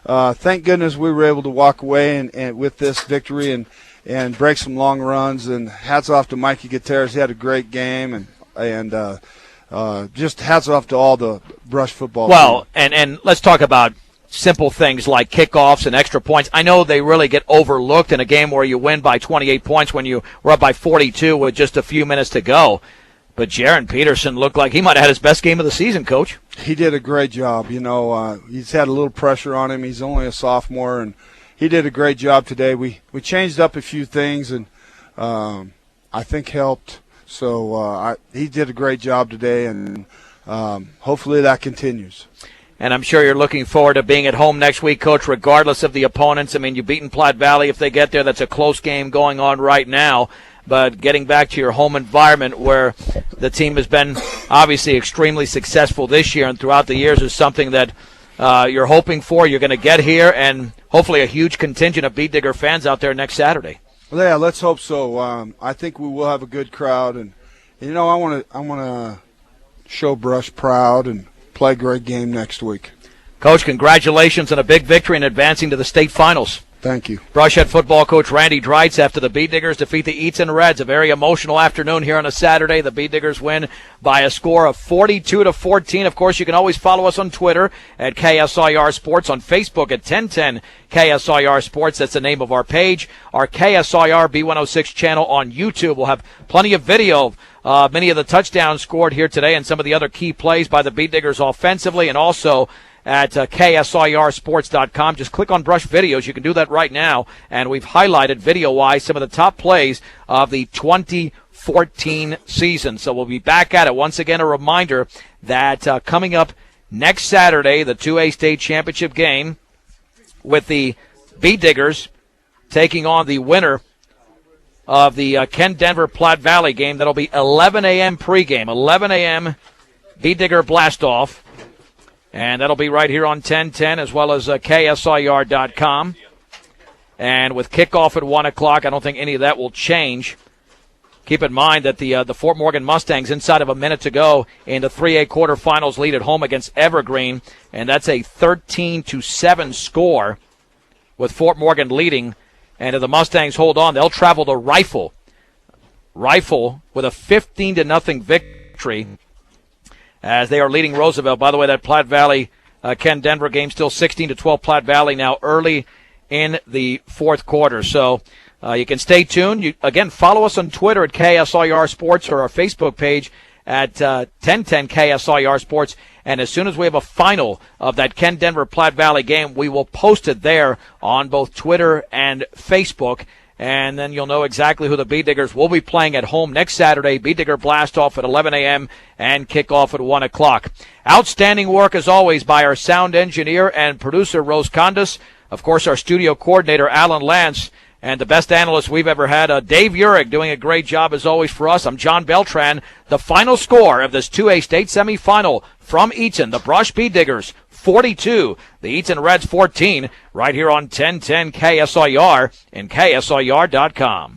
Speaker 4: thank goodness we were able to walk away and with this victory and break some long runs. And hats off to Mikey Gutierrez. He had a great game, and just hats off to all the Brush football
Speaker 1: Well,
Speaker 4: team.
Speaker 1: and let's talk about simple things like kickoffs and extra points. I know they really get overlooked in a game where you win by 28 points when you were up by 42 with just a few minutes to go. But Jaron Peterson looked like he might have had his best game of the season, Coach.
Speaker 4: He did a great job. He's had a little pressure on him. He's only a sophomore, and he did a great job today. We changed up a few things, and I think helped. So he did a great job today, and hopefully that continues.
Speaker 1: And I'm sure you're looking forward to being at home next week, Coach, regardless of the opponents. I mean, you've beaten Platte Valley if they get there. That's a close game going on right now. But getting back to your home environment where the team has been obviously extremely successful this year and throughout the years is something that you're hoping for. You're going to get here, and hopefully a huge contingent of Beat Digger fans out there next Saturday.
Speaker 4: Well, yeah, let's hope so. I think we will have a good crowd, and I want to show Brush proud and play a great game next week.
Speaker 1: Coach, congratulations on a big victory and advancing to the state finals.
Speaker 4: Thank you.
Speaker 1: Brush head football coach Randy Dreitz after the Beat Diggers defeat the Eaton Reds. A very emotional afternoon here on a Saturday. The Beat Diggers win by a score of 42-14. Of course, you can always follow us on Twitter at KSIR Sports, on Facebook at 1010 KSIR Sports. That's the name of our page. Our KSIR B106 channel on YouTube will have plenty of video of many of the touchdowns scored here today and some of the other key plays by the Beat Diggers offensively, and also at KSIRsports.com. Just click on Brush Videos. You can do that right now. And we've highlighted video-wise some of the top plays of the 2014 season. So we'll be back at it. Once again, a reminder that coming up next Saturday, the 2A state championship game with the Beat Diggers taking on the winner of the Ken Denver Platte Valley game. That'll be 11 a.m. pregame. 11 a.m. Beat Digger blast-off. And that'll be right here on 1010 as well as KSIR.com. And with kickoff at 1 o'clock, I don't think any of that will change. Keep in mind that the Fort Morgan Mustangs inside of a minute to go in the 3A quarterfinals lead at home against Evergreen. And that's a 13-7 score with Fort Morgan leading. And if the Mustangs hold on, they'll travel to Rifle. Rifle with a 15-0 victory, as they are leading Roosevelt. By the way, that Platte Valley Ken Denver game still 16-12 Platte Valley now early in the fourth quarter. So you can stay tuned. You, again, follow us on Twitter at KSIR Sports or our Facebook page at 1010 KSIR Sports. And as soon as we have a final of that Ken Denver Platte Valley game, we will post it there on both Twitter and Facebook. And then you'll know exactly who the Beat Diggers will be playing at home next Saturday. Beat Digger blast-off at 11 a.m. and kickoff at 1 o'clock. Outstanding work, as always, by our sound engineer and producer, Rose Condas. Of course, our studio coordinator, Alan Lance. And the best analyst we've ever had, Dave Urich, doing a great job, as always, for us. I'm John Beltran. The final score of this 2A state semifinal from Eaton, the Brush Beat Diggers, 42, the Eaton Reds 14, right here on 1010 KSIR and KSIR.com.